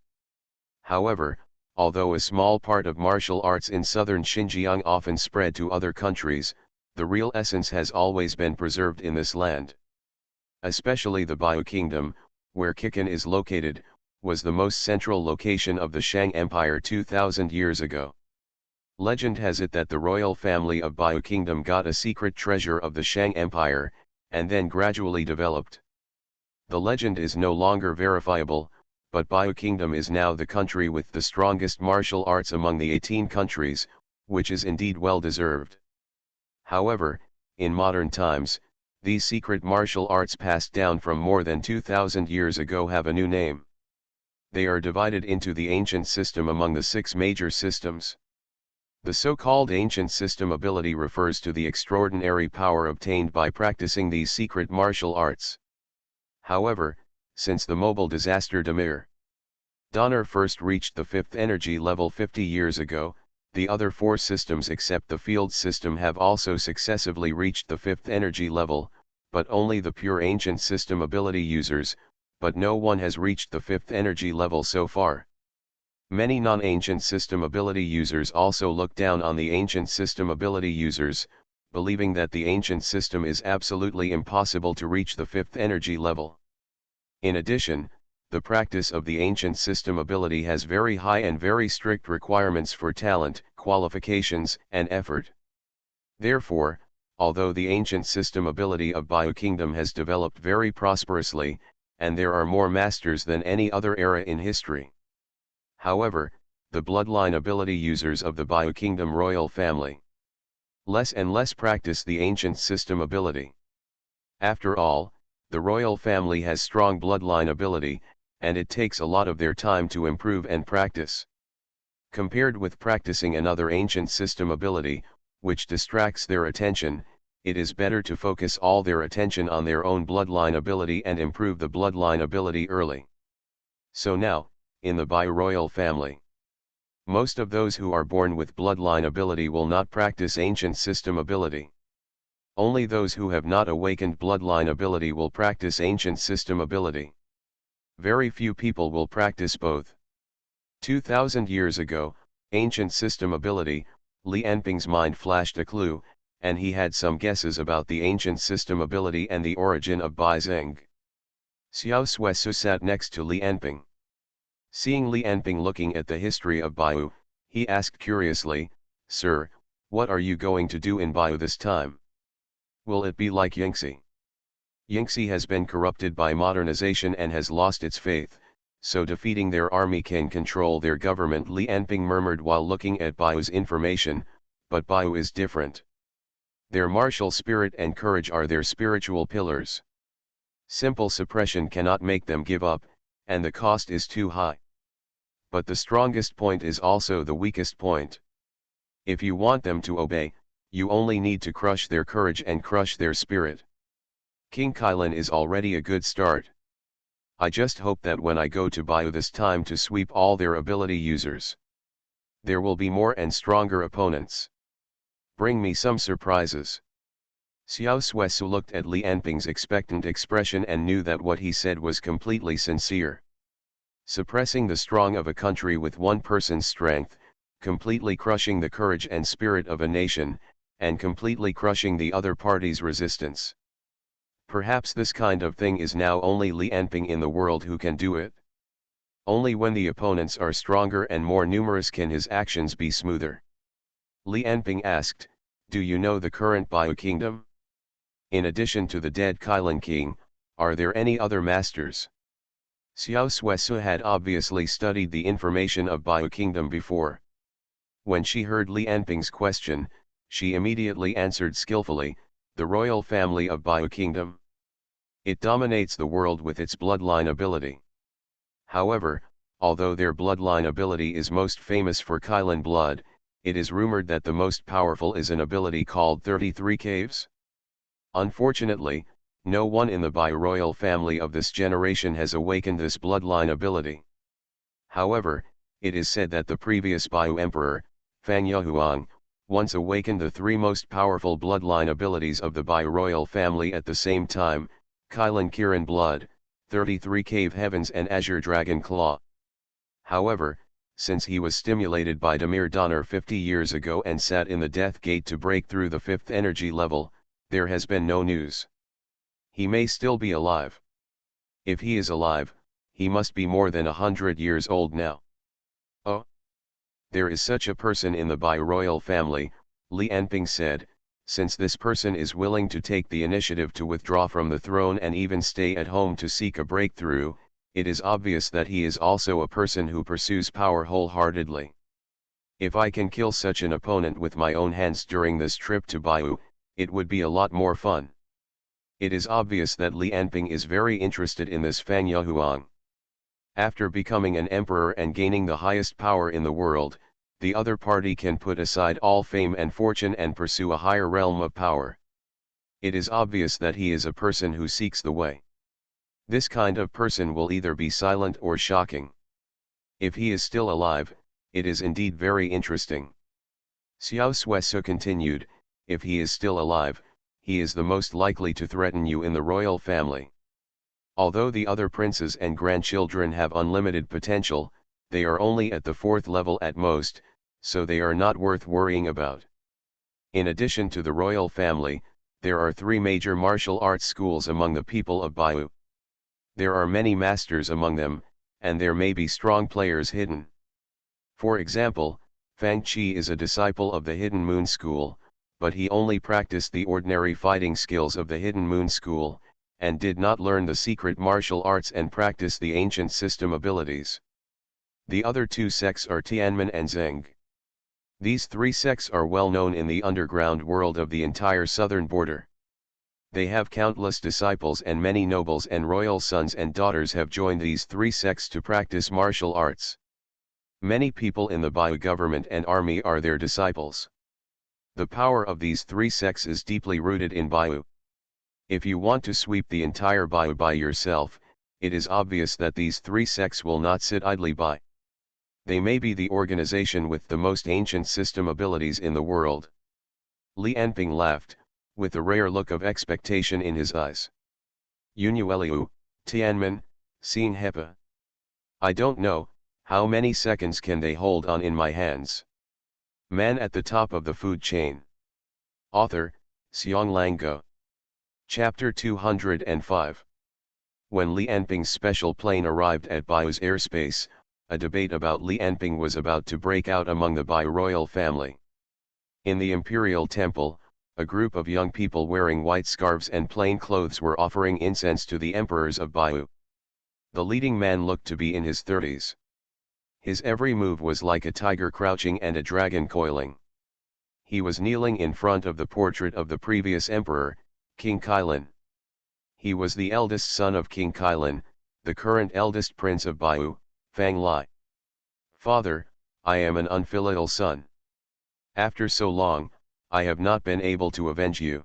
However, although a small part of martial arts in southern Xinjiang often spread to other countries, the real essence has always been preserved in this land. Especially the Baiyu Kingdom, where Kikan is located, was the most central location of the Shang Empire 2,000 years ago. Legend has it that the royal family of Baiyu Kingdom got a secret treasure of the Shang Empire, and then gradually developed. The legend is no longer verifiable, but Baiyu Kingdom is now the country with the strongest martial arts among the 18 countries, which is indeed well deserved. However, in modern times, these secret martial arts passed down from more than 2,000 years ago have a new name. They are divided into the ancient system among the 6 major systems. The so-called ancient system ability refers to the extraordinary power obtained by practicing these secret martial arts. However, since the mobile disaster Damir Donner first reached the 5th energy level 50 years ago, the other 4 systems except the field system have also successively reached the 5th energy level, but only the pure ancient system ability users, but no one has reached the 5th energy level so far. Many non-ancient system ability users also look down on the ancient system ability users, believing that the ancient system is absolutely impossible to reach the 5th energy level. In addition, the practice of the ancient system ability has very high and very strict requirements for talent, qualifications, and effort. Therefore, although the ancient system ability of Baiyu Kingdom has developed very prosperously, and there are more masters than any other era in history. However, the bloodline ability users of the Baiyu Kingdom royal family less and less practice the ancient system ability. After all, the royal family has strong bloodline ability, and it takes a lot of their time to improve and practice. Compared with practicing another ancient system ability, which distracts their attention, it is better to focus all their attention on their own bloodline ability and improve the bloodline ability early. So now, in the Baiyu royal family, most of those who are born with bloodline ability will not practice ancient system ability. Only those who have not awakened bloodline ability will practice ancient system ability. Very few people will practice both. 2,000 years ago, ancient system ability, Li Enping's mind flashed a clue, and he had some guesses about the ancient system ability and the origin of Bai Xing. Xiao Suesu sat next to Li Enping. Seeing Li Enping looking at the history of Baiyu, he asked curiously, "Sir, what are you going to do in Baiyu this time? Will it be like Yingxi? Yingxi has been corrupted by modernization and has lost its faith, so defeating their army can control their government," Li Enping murmured while looking at Baiyu's information, "but Baiyu is different. Their martial spirit and courage are their spiritual pillars. Simple suppression cannot make them give up, and the cost is too high. But the strongest point is also the weakest point. If you want them to obey, you only need to crush their courage and crush their spirit. King Kailan is already a good start. I just hope that when I go to Baiyu this time to sweep all their ability users, there will be more and stronger opponents. Bring me some surprises." Xiao Suesu looked at Li Enping's expectant expression and knew that what he said was completely sincere. Suppressing the strong of a country with one person's strength, completely crushing the courage and spirit of a nation, and completely crushing the other party's resistance. Perhaps this kind of thing is now only Li Anping in the world who can do it. Only when the opponents are stronger and more numerous can his actions be smoother. Li Anping asked, "Do you know the current Bio Kingdom? In addition to the dead Kailan King, are there any other masters?" Xiao Suesu had obviously studied the information of Bio Kingdom before. When she heard Li Anping's question, she immediately answered skillfully, "The royal family of Bio Kingdom. It dominates the world with its bloodline ability. However, although their bloodline ability is most famous for Kailan blood, it is rumored that the most powerful is an ability called 33 Caves. Unfortunately, no one in the Bai royal family of this generation has awakened this bloodline ability. However, it is said that the previous Bai emperor, Fang Yahuang, once awakened the three most powerful bloodline abilities of the Bai royal family at the same time: Kailan Kiran blood, 33 Cave Heavens and Azure Dragon Claw. However, since he was stimulated by Damir Donner 50 years ago and sat in the Death Gate to break through the 5th energy level, there has been no news. He may still be alive. If he is alive, he must be more than 100 years old now. Oh? There is such a person in the Bai royal family, Li Anping said. Since this person is willing to take the initiative to withdraw from the throne and even stay at home to seek a breakthrough, it is obvious that he is also a person who pursues power wholeheartedly. If I can kill such an opponent with my own hands during this trip to Baiyu, it would be a lot more fun. It is obvious that Li Anping is very interested in this Fang Yahuang. After becoming an emperor and gaining the highest power in the world, the other party can put aside all fame and fortune and pursue a higher realm of power. It is obvious that he is a person who seeks the way. This kind of person will either be silent or shocking. If he is still alive, it is indeed very interesting. Xiao Suesu continued, "If he is still alive, he is the most likely to threaten you in the royal family. Although the other princes and grandchildren have unlimited potential, they are only at the 4th level at most, so they are not worth worrying about. In addition to the royal family, there are 3 major martial arts schools among the people of Baiyu. There are many masters among them, and there may be strong players hidden. For example, Fang Qi is a disciple of the Hidden Moon School, but he only practiced the ordinary fighting skills of the Hidden Moon School, and did not learn the secret martial arts and practice the ancient system abilities. The other 2 sects are Tianmen and Zheng. These 3 sects are well known in the underground world of the entire southern border. They have countless disciples, and many nobles and royal sons and daughters have joined these 3 sects to practice martial arts. Many people in the Baiyu government and army are their disciples. The power of these 3 sects is deeply rooted in Baiyu. If you want to sweep the entire Baiyu by yourself, it is obvious that these 3 sects will not sit idly by. They may be the organization with the most ancient system abilities in the world." Li Anping laughed, with a rare look of expectation in his eyes. "Unueliu, Tianmen, Xin Hepa. I don't know, how many seconds can they hold on in my hands?" Man at the top of the food chain. Author, Xiong Lango. Chapter 205. When Li Anping's special plane arrived at Baiyu's airspace, a debate about Li Anping was about to break out among the Bai royal family. In the imperial temple, a group of young people wearing white scarves and plain clothes were offering incense to the emperors of Baiyu. The leading man looked to be in his 30s. His every move was like a tiger crouching and a dragon coiling. He was kneeling in front of the portrait of the previous emperor, King Kailan. He was the eldest son of King Kailan, the current eldest prince of Baiyu, Fang Lai. "Father, I am an unfilial son. After so long, I have not been able to avenge you.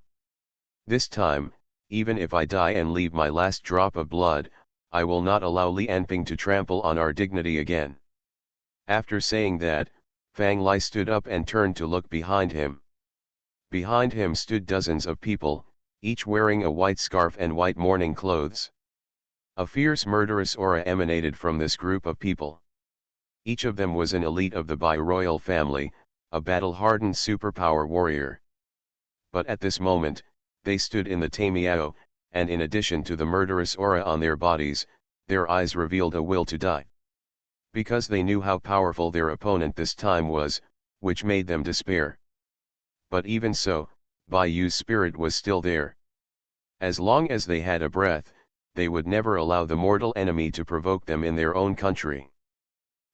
This time, even if I die and leave my last drop of blood, I will not allow Li Anping to trample on our dignity again." After saying that, Fang Lai stood up and turned to look behind him. Behind him stood dozens of people, each wearing a white scarf and white mourning clothes. A fierce murderous aura emanated from this group of people. Each of them was an elite of the Bai royal family, a battle-hardened superpower warrior. But at this moment, they stood in the Tamiao, and in addition to the murderous aura on their bodies, their eyes revealed a will to die. Because they knew how powerful their opponent this time was, which made them despair. But even so, Bai Yu's spirit was still there. As long as they had a breath, they would never allow the mortal enemy to provoke them in their own country.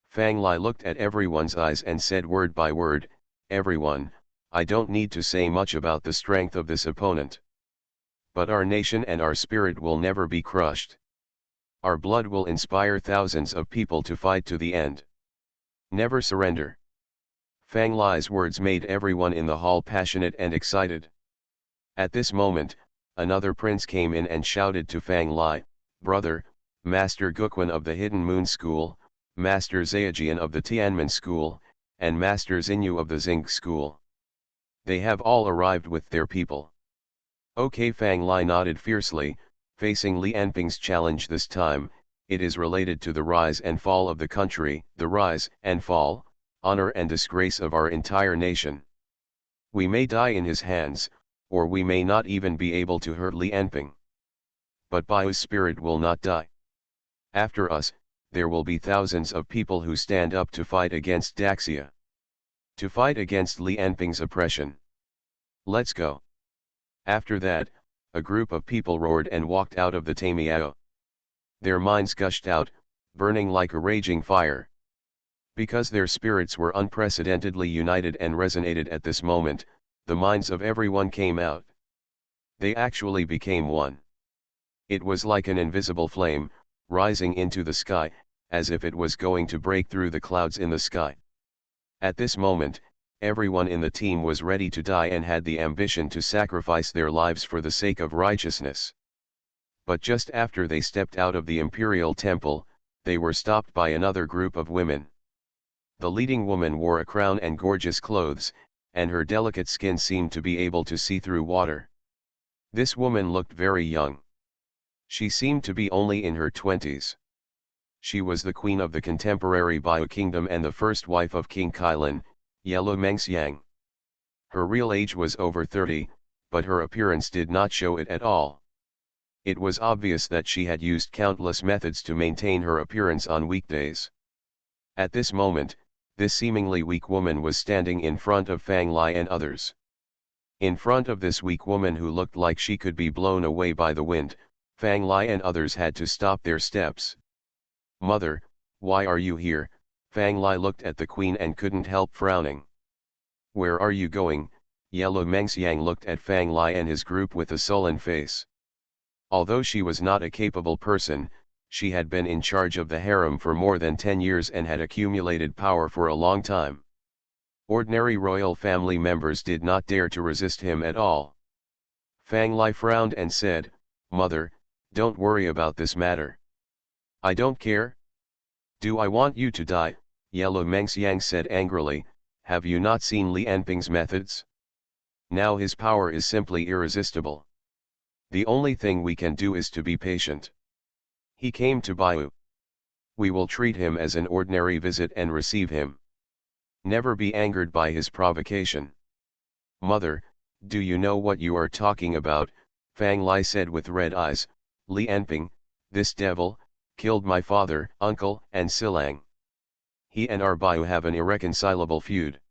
Fang Lai looked at everyone's eyes and said word by word, "Everyone, I don't need to say much about the strength of this opponent. But our nation and our spirit will never be crushed. Our blood will inspire thousands of people to fight to the end. Never surrender." Fang Lai's words made everyone in the hall passionate and excited. At this moment, another prince came in and shouted to Fang Lai, "Brother, Master Guquan of the Hidden Moon School, Master Zaojian of the Tianmen School, and Master Xinyu of the Xing School. They have all arrived with their people." Okay, Fang Lai nodded fiercely, facing Li Anping's challenge this time. "It is related to the rise and fall of the country, the rise and fall, honor and disgrace of our entire nation. We may die in his hands, or we may not even be able to hurt Li Anping. But Bai's spirit will not die. After us, there will be thousands of people who stand up to fight against Daxia. To fight against Li Anping's oppression. Let's go." After that, a group of people roared and walked out of the Tamiao. Their minds gushed out, burning like a raging fire. Because their spirits were unprecedentedly united and resonated at this moment, the minds of everyone came out. They actually became one. It was like an invisible flame, rising into the sky, as if it was going to break through the clouds in the sky. At this moment, everyone in the team was ready to die and had the ambition to sacrifice their lives for the sake of righteousness. But just after they stepped out of the imperial temple, they were stopped by another group of women. The leading woman wore a crown and gorgeous clothes, and her delicate skin seemed to be able to see through water. This woman looked very young. She seemed to be only in her 20s. She was the queen of the contemporary Bio kingdom and the first wife of King Kailan, Yellow Mengxiang. Her real age was over 30, but her appearance did not show it at all. It was obvious that she had used countless methods to maintain her appearance on weekdays. At this moment, this seemingly weak woman was standing in front of Fang Lai and others. In front of this weak woman who looked like she could be blown away by the wind, Fang Lai and others had to stop their steps. "Mother, why are you here?" Fang Lai looked at the queen and couldn't help frowning. "Where are you going?" Yellow Mengxiang looked at Fang Lai and his group with a sullen face. Although she was not a capable person, she had been in charge of the harem for more than 10 years and had accumulated power for a long time. Ordinary royal family members did not dare to resist him at all. Fang Lai frowned and said, "Mother, don't worry about this matter." "I don't care. Do I want you to die?" Yellow Mengxiang said angrily. "Have you not seen Li Anping's methods? Now his power is simply irresistible. The only thing we can do is to be patient. He came to Baiyu. We will treat him as an ordinary visit and receive him. Never be angered by his provocation." "Mother, do you know what you are talking about?" Fang Lai said with red eyes. "Li Anping, this devil, killed my father, uncle and Silang. He and our Baiyu have an irreconcilable feud.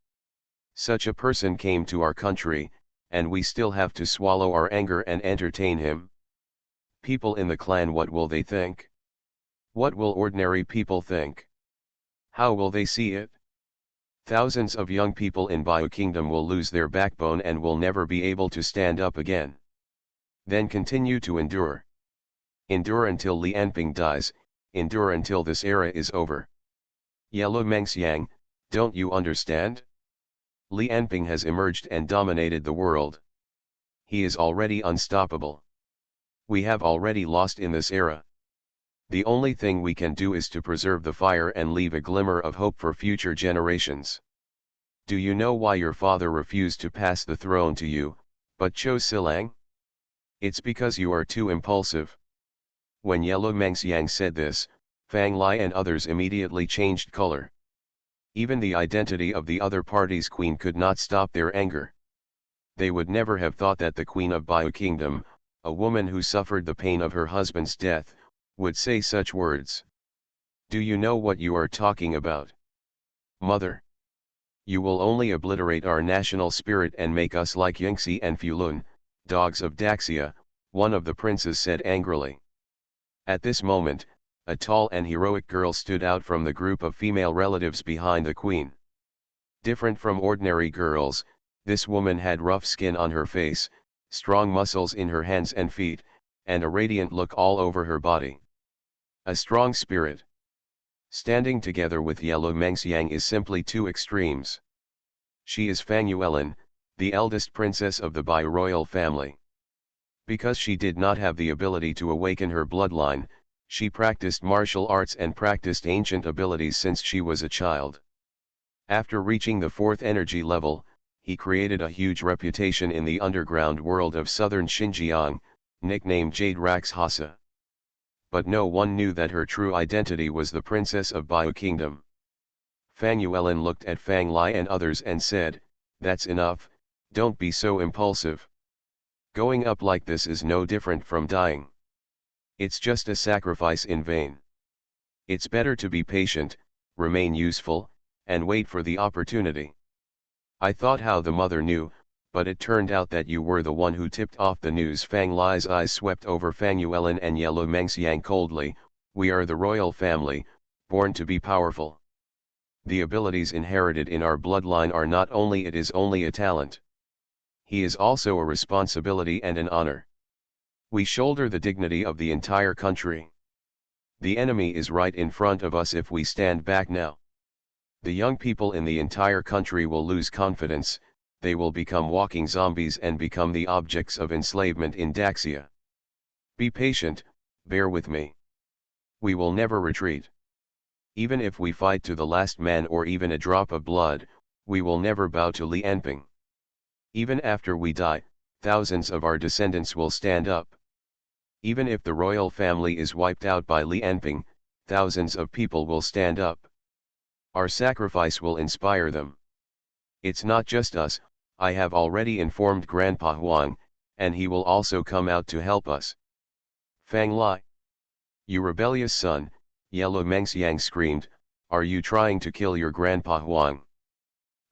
Such a person came to our country, and we still have to swallow our anger and entertain him. People in the clan, what will they think? What will ordinary people think? How will they see it? Thousands of young people in Baiyu Kingdom will lose their backbone and will never be able to stand up again. Then continue to endure. Endure until Li Anping dies, endure until this era is over. Yellow Mengxiang, don't you understand? Li Anping has emerged and dominated the world. He is already unstoppable. We have already lost in this era. The only thing we can do is to preserve the fire and leave a glimmer of hope for future generations. Do you know why your father refused to pass the throne to you, but chose Silang? It's because you are too impulsive." When Yellow Mengxiang said this, Fang Lai and others immediately changed color. Even the identity of the other party's queen could not stop their anger. They would never have thought that the Queen of Bio Kingdom, a woman who suffered the pain of her husband's death, would say such words. Do you know what you are talking about? Mother. You will only obliterate our national spirit and make us like Yingxi and Fulun, dogs of Daxia, one of the princes said angrily. At this moment, a tall and heroic girl stood out from the group of female relatives behind the queen. Different from ordinary girls, this woman had rough skin on her face, strong muscles in her hands and feet, and a radiant look all over her body. A strong spirit. Standing together with Yellow Mengxiang is simply two extremes. She is Fang Yuelin, the eldest princess of the Bai royal family. Because she did not have the ability to awaken her bloodline, she practiced martial arts and practiced ancient abilities since she was a child. After reaching the fourth energy level, he created a huge reputation in the underground world of southern Xinjiang, nicknamed Jade Rakshasa. But no one knew that her true identity was the princess of Bio Kingdom. Fang Yuelin looked at Fang Lai and others and said, "That's enough, don't be so impulsive. Going up like this is no different from dying. It's just a sacrifice in vain. It's better to be patient, remain useful, and wait for the opportunity." I thought how the mother knew, but it turned out that you were the one who tipped off the news. Fang Lai's eyes swept over Fang Yuelin and Yellow Mengxiang coldly. We are the royal family, born to be powerful. The abilities inherited in our bloodline are not only it is only a talent. He is also a responsibility and an honor. We shoulder the dignity of the entire country. The enemy is right in front of us if we stand back now. The young people in the entire country will lose confidence, they will become walking zombies and become the objects of enslavement in Daxia. Be patient, bear with me. We will never retreat. Even if we fight to the last man or even a drop of blood, we will never bow to Li Enping. Even after we die, thousands of our descendants will stand up. Even if the royal family is wiped out by Li Enping, thousands of people will stand up. Our sacrifice will inspire them. It's not just us, I have already informed Grandpa Huang, and he will also come out to help us. Fang Lai. You rebellious son, Yellow Mengxiang screamed, are you trying to kill your Grandpa Huang?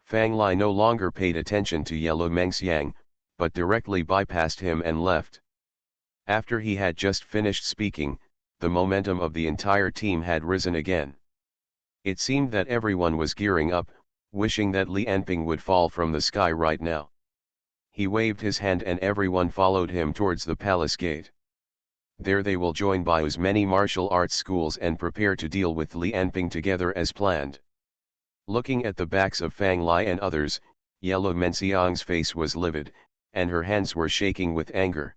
Fang Lai no longer paid attention to Yellow Mengxiang, but directly bypassed him and left. After he had just finished speaking, the momentum of the entire team had risen again. It seemed that everyone was gearing up, wishing that Li Enping would fall from the sky right now. He waved his hand and everyone followed him towards the palace gate. There they will join Bio's many martial arts schools and prepare to deal with Li Enping together as planned. Looking at the backs of Fang Lai and others, Yellow Mengxiang's face was livid, and her hands were shaking with anger.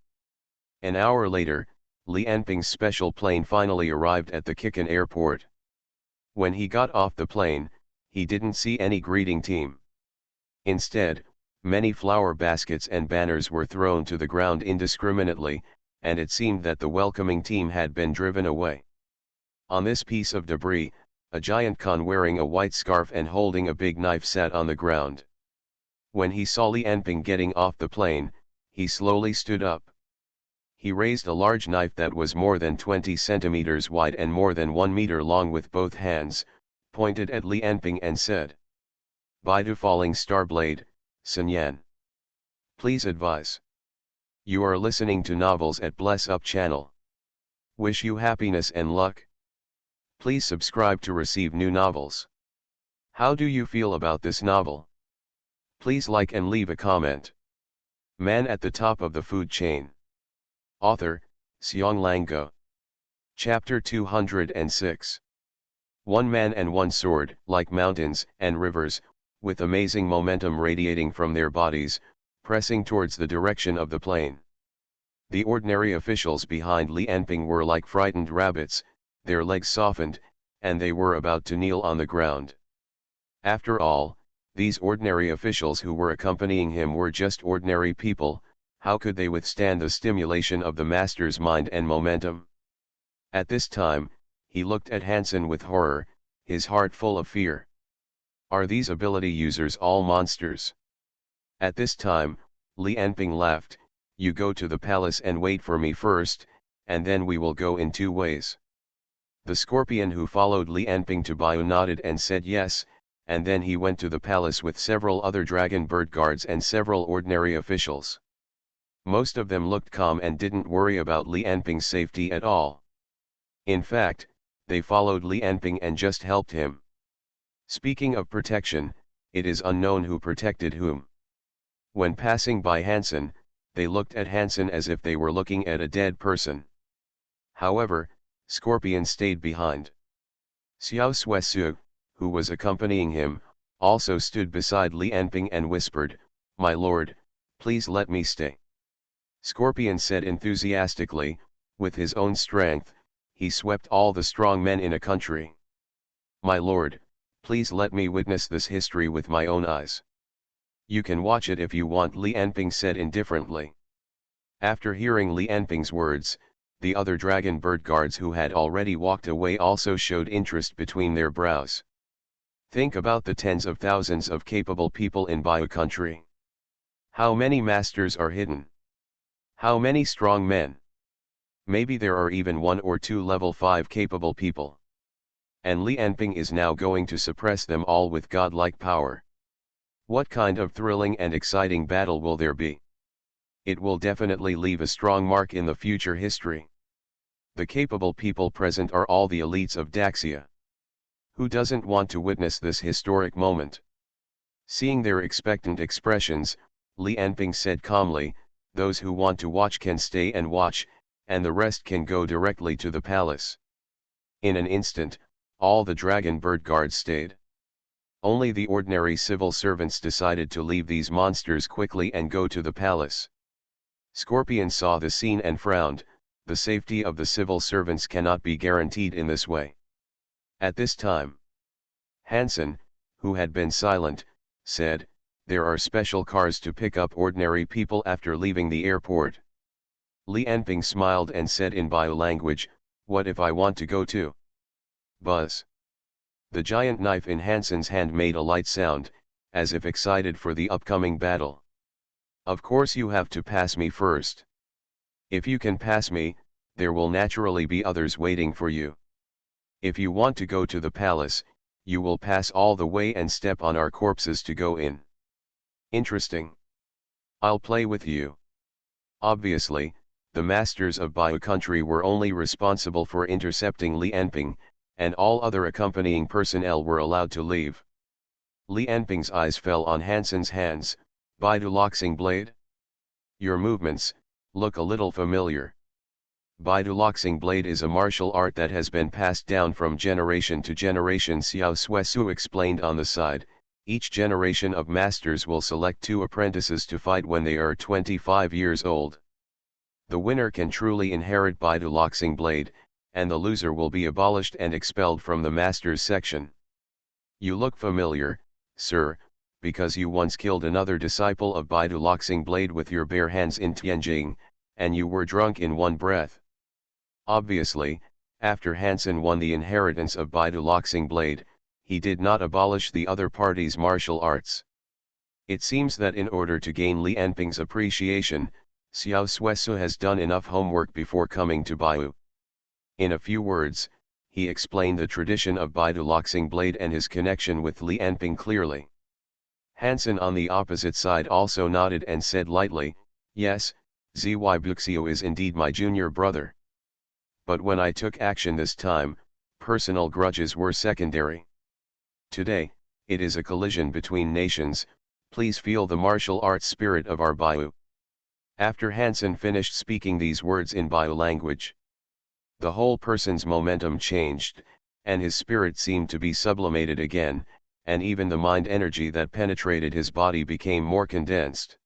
An hour later, Li Enping's special plane finally arrived at the Kikan airport. When he got off the plane, he didn't see any greeting team. Instead, many flower baskets and banners were thrown to the ground indiscriminately, and it seemed that the welcoming team had been driven away. On this piece of debris, a giant Khan wearing a white scarf and holding a big knife sat on the ground. When he saw Li Enping getting off the plane, he slowly stood up. He raised a large knife that was more than 20 centimeters wide and more than 1 meter long with both hands, pointed at Li Enping and said, "Baidu Falling Star Blade, Sun Yan. Please advise. You are listening to novels at Bless Up channel. Wish you happiness and luck. Please subscribe to receive new novels. How do you feel about this novel? Please like and leave a comment." Man at the top of the food chain. Author, Xiong Lango. Chapter 206. One man and one sword, like mountains and rivers, with amazing momentum radiating from their bodies, pressing towards the direction of the plane. The ordinary officials behind Li Enping were like frightened rabbits, their legs softened, and they were about to kneel on the ground. After all, these ordinary officials who were accompanying him were just ordinary people. How could they withstand the stimulation of the master's mind and momentum? At this time, he looked at Hansen with horror, his heart full of fear. Are these ability users all monsters? At this time, Li Anping laughed, "You go to the palace and wait for me first, and then we will go in 2 ways. The scorpion who followed Li Anping to Baiyu nodded and said yes, and then he went to the palace with several other dragon bird guards and several ordinary officials. Most of them looked calm and didn't worry about Li Anping's safety at all. In fact, they followed Li Anping and just helped him. Speaking of protection, it is unknown who protected whom. When passing by Hansen, they looked at Hansen as if they were looking at a dead person. However, Scorpion stayed behind. Xiao Suesu, who was accompanying him, also stood beside Li Anping and whispered, "My lord, please let me stay." Scorpion said enthusiastically, with his own strength, he swept all the strong men in a country. "My lord, please let me witness this history with my own eyes." "You can watch it if you want," Li Anping said indifferently. After hearing Li Anping's words, the other dragon bird guards who had already walked away also showed interest between their brows. Think about the tens of thousands of capable people in Baiyu country. How many masters are hidden? How many strong men? Maybe there are even 1 or 2 level 5 capable people. And Li Anping is now going to suppress them all with godlike power. What kind of thrilling and exciting battle will there be? It will definitely leave a strong mark in the future history. The capable people present are all the elites of Daxia. Who doesn't want to witness this historic moment? Seeing their expectant expressions, Li Anping said calmly, "Those who want to watch can stay and watch, and the rest can go directly to the palace." In an instant, all the dragon bird guards stayed. Only the ordinary civil servants decided to leave these monsters quickly and go to the palace. Scorpion saw the scene and frowned. The safety of the civil servants cannot be guaranteed in this way. At this time, Hansen, who had been silent, said, "There are special cars to pick up ordinary people after leaving the airport." Li Anping smiled and said in Baiyu language, "What if I want to go too?" Buzz. The giant knife in Hansen's hand made a light sound, as if excited for the upcoming battle. "Of course you have to pass me first. If you can pass me, there will naturally be others waiting for you. If you want to go to the palace, you will pass all the way and step on our corpses to go in." "Interesting. I'll play with you." Obviously, the masters of Baiyu country were only responsible for intercepting Li Anping, and all other accompanying personnel were allowed to leave. Li Anping's eyes fell on Hansen's hands. "Baidu Loxing Blade? Your movements look a little familiar." Baidu Loxing Blade is a martial art that has been passed down from generation to generation, Xiao Suesu explained on the side. Each generation of masters will select 2 apprentices to fight when they are 25 years old. The winner can truly inherit Baidu Loxing Blade, and the loser will be abolished and expelled from the masters section. "You look familiar, sir, because you once killed another disciple of Baidu Loxing Blade with your bare hands in Tianjing, and you were drunk in one breath." Obviously, after Hansen won the inheritance of Baidu Loxing Blade, he did not abolish the other party's martial arts. It seems that in order to gain Li Anping's appreciation, Xiao Suesu has done enough homework before coming to Baiyu. In a few words, he explained the tradition of Baidu Loxing Blade and his connection with Li Anping clearly. Hansen on the opposite side also nodded and said lightly, "Yes, Zy Buxio is indeed my junior brother. But when I took action this time, personal grudges were secondary. Today, it is a collision between nations. Please feel the martial arts spirit of our Baiyu." After Hansen finished speaking these words in Baiyu language, the whole person's momentum changed, and his spirit seemed to be sublimated again, and even the mind energy that penetrated his body became more condensed.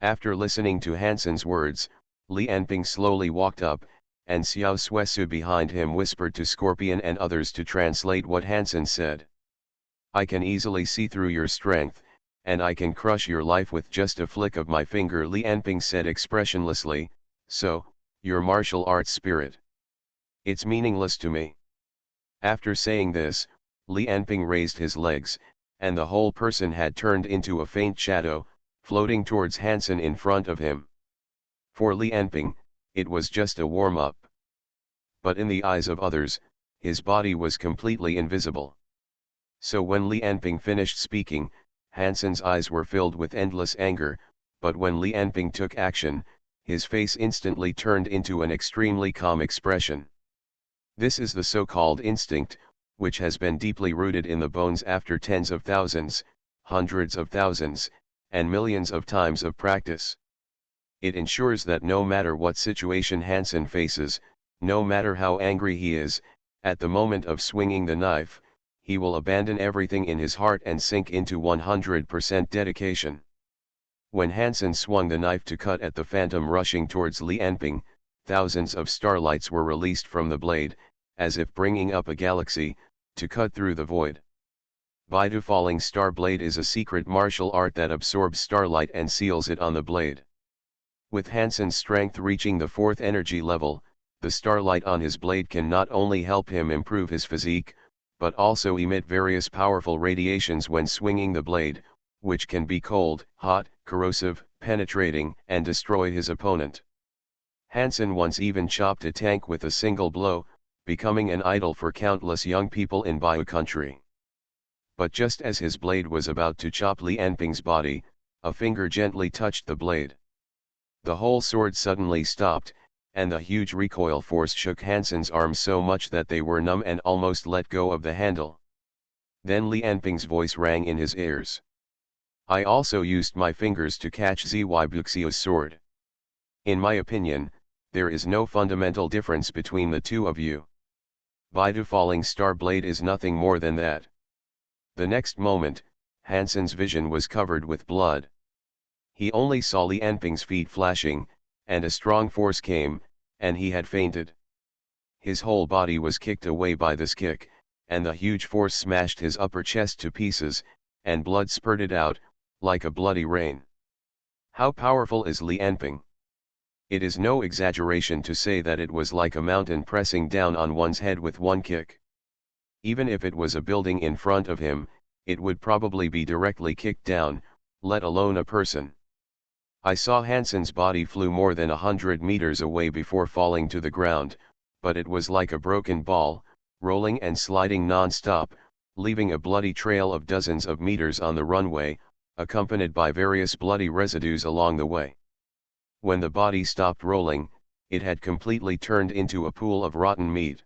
After listening to Hansen's words, Li Anping slowly walked up, and Xiao Suesu behind him whispered to Scorpion and others to translate what Hansen said. "I can easily see through your strength, and I can crush your life with just a flick of my finger," Li Anping said expressionlessly. "So, your martial arts spirit. It's meaningless to me." After saying this, Li Anping raised his legs, and the whole person had turned into a faint shadow, floating towards Hansen in front of him. For Li Enping, it was just a warm-up. But in the eyes of others, his body was completely invisible. So when Li Enping finished speaking, Hansen's eyes were filled with endless anger, but when Li Enping took action, his face instantly turned into an extremely calm expression. This is the so-called instinct, which has been deeply rooted in the bones after tens of thousands, hundreds of thousands, and millions of times of practice. It ensures that no matter what situation Hansen faces, no matter how angry he is, at the moment of swinging the knife, he will abandon everything in his heart and sink into 100% dedication. When Hansen swung the knife to cut at the phantom rushing towards Li Enping, thousands of starlights were released from the blade, as if bringing up a galaxy, to cut through the void. Baidu Falling Star Blade is a secret martial art that absorbs starlight and seals it on the blade. With Hansen's strength reaching the 4th energy level, the starlight on his blade can not only help him improve his physique, but also emit various powerful radiations when swinging the blade, which can be cold, hot, corrosive, penetrating, and destroy his opponent. Hansen once even chopped a tank with a single blow, becoming an idol for countless young people in Baidu country. But just as his blade was about to chop Li Enping's body, a finger gently touched the blade. The whole sword suddenly stopped, and the huge recoil force shook Hansen's arms so much that they were numb and almost let go of the handle. Then Li Enping's voice rang in his ears. I also used my fingers to catch Zhuxiu's sword. In my opinion, there is no fundamental difference between the two of you. Baidu Falling Star Blade is nothing more than that. The next moment, Hansen's vision was covered with blood. He only saw Li Enping's feet flashing, and a strong force came, and he had fainted. His whole body was kicked away by this kick, and the huge force smashed his upper chest to pieces, and blood spurted out, like a bloody rain. How powerful is Li Enping? It is no exaggeration to say that it was like a mountain pressing down on one's head with one kick. Even if it was a building in front of him, it would probably be directly kicked down, let alone a person. I saw Hansen's body flew more than 100 meters away before falling to the ground, but it was like a broken ball, rolling and sliding non-stop, leaving a bloody trail of dozens of meters on the runway, accompanied by various bloody residues along the way. When the body stopped rolling, it had completely turned into a pool of rotten meat.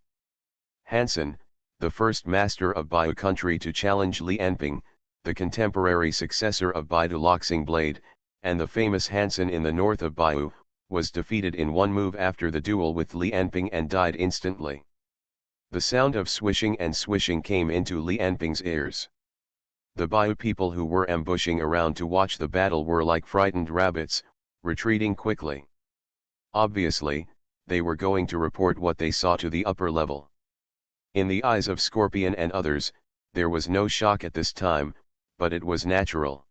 Hansen, the first master of Baidu country to challenge Li Enping, the contemporary successor of Baidu Loxing Blade, and the famous Hansen in the north of Baidu, was defeated in one move after the duel with Li Enping and died instantly. The sound of swishing and swishing came into Li Enping's ears. The Baidu people who were ambushing around to watch the battle were like frightened rabbits, retreating quickly. Obviously, they were going to report what they saw to the upper level. In the eyes of Scorpion and others, there was no shock at this time, but it was natural.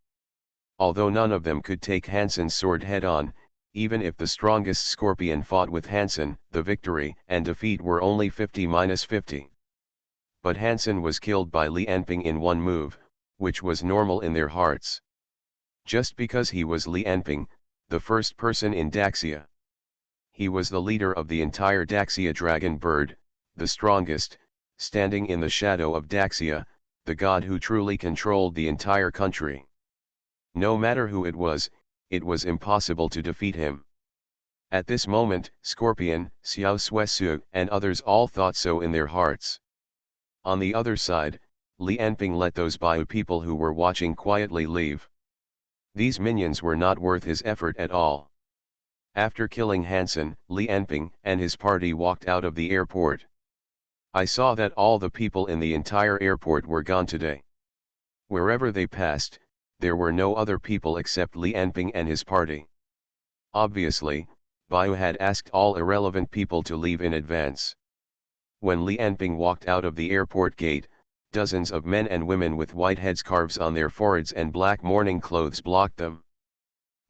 Although none of them could take Hansen's sword head-on, even if the strongest Scorpion fought with Hansen, the victory and defeat were only 50-50. But Hansen was killed by Li Enping in one move, which was normal in their hearts. Just because he was Li Enping, the first person in Daxia. He was the leader of the entire Daxia dragon bird, the strongest, standing in the shadow of Daxia, the god who truly controlled the entire country. No matter who it was impossible to defeat him. At this moment, Scorpion, Xiao Suesu, and others all thought so in their hearts. On the other side, Li Enping let those Baidu people who were watching quietly leave. These minions were not worth his effort at all. After killing Hansen, Li Enping and his party walked out of the airport. I saw that all the people in the entire airport were gone today. Wherever they passed, there were no other people except Li Enping and his party. Obviously, Baidu had asked all irrelevant people to leave in advance. When Li Enping walked out of the airport gate, dozens of men and women with white headscarves on their foreheads and black mourning clothes blocked them.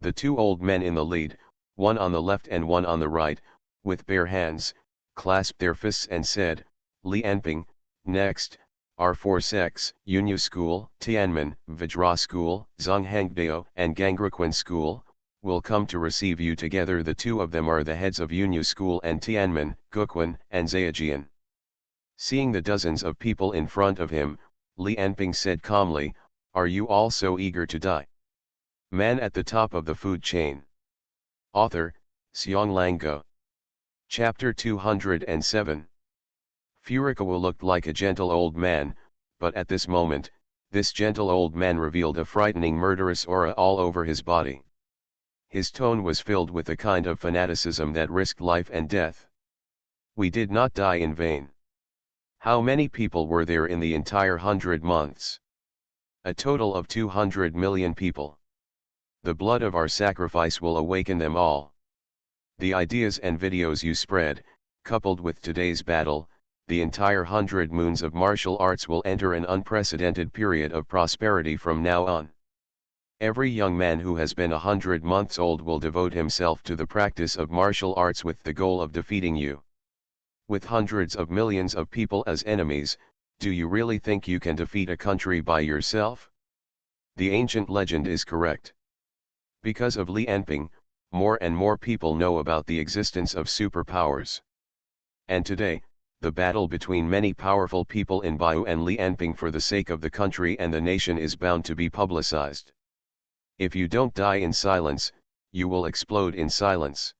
The two old men in the lead, one on the left and one on the right, with bare hands, clasped their fists and said, "Li Enping, next, our four sects, Yunyu School, Tianmen, Vajra School, Zhonghangdao, and Gangrequan School, will come to receive you together. The two of them are the heads of Yunyu School and Tianmen, Guquan, and Zhejian. Seeing the dozens of people in front of him, Li Anping said calmly, "Are you all so eager to die?" Man at the top of the food chain. Author, Xiong Lango. Chapter 207. Furukawa looked like a gentle old man, but at this moment, this gentle old man revealed a frightening murderous aura all over his body. His tone was filled with a kind of fanaticism that risked life and death. We did not die in vain. How many people were there in the entire 100 months? A total of 200 million people. The blood of our sacrifice will awaken them all. The ideas and videos you spread, coupled with today's battle, the entire 100 moons of martial arts will enter an unprecedented period of prosperity from now on. Every young man who has been 100 months old will devote himself to the practice of martial arts with the goal of defeating you. With hundreds of millions of people as enemies, do you really think you can defeat a country by yourself? The ancient legend is correct. Because of Li Anping, more and more people know about the existence of superpowers. And today, the battle between many powerful people in Baiyu and Li Anping for the sake of the country and the nation is bound to be publicized. If you don't die in silence, you will explode in silence.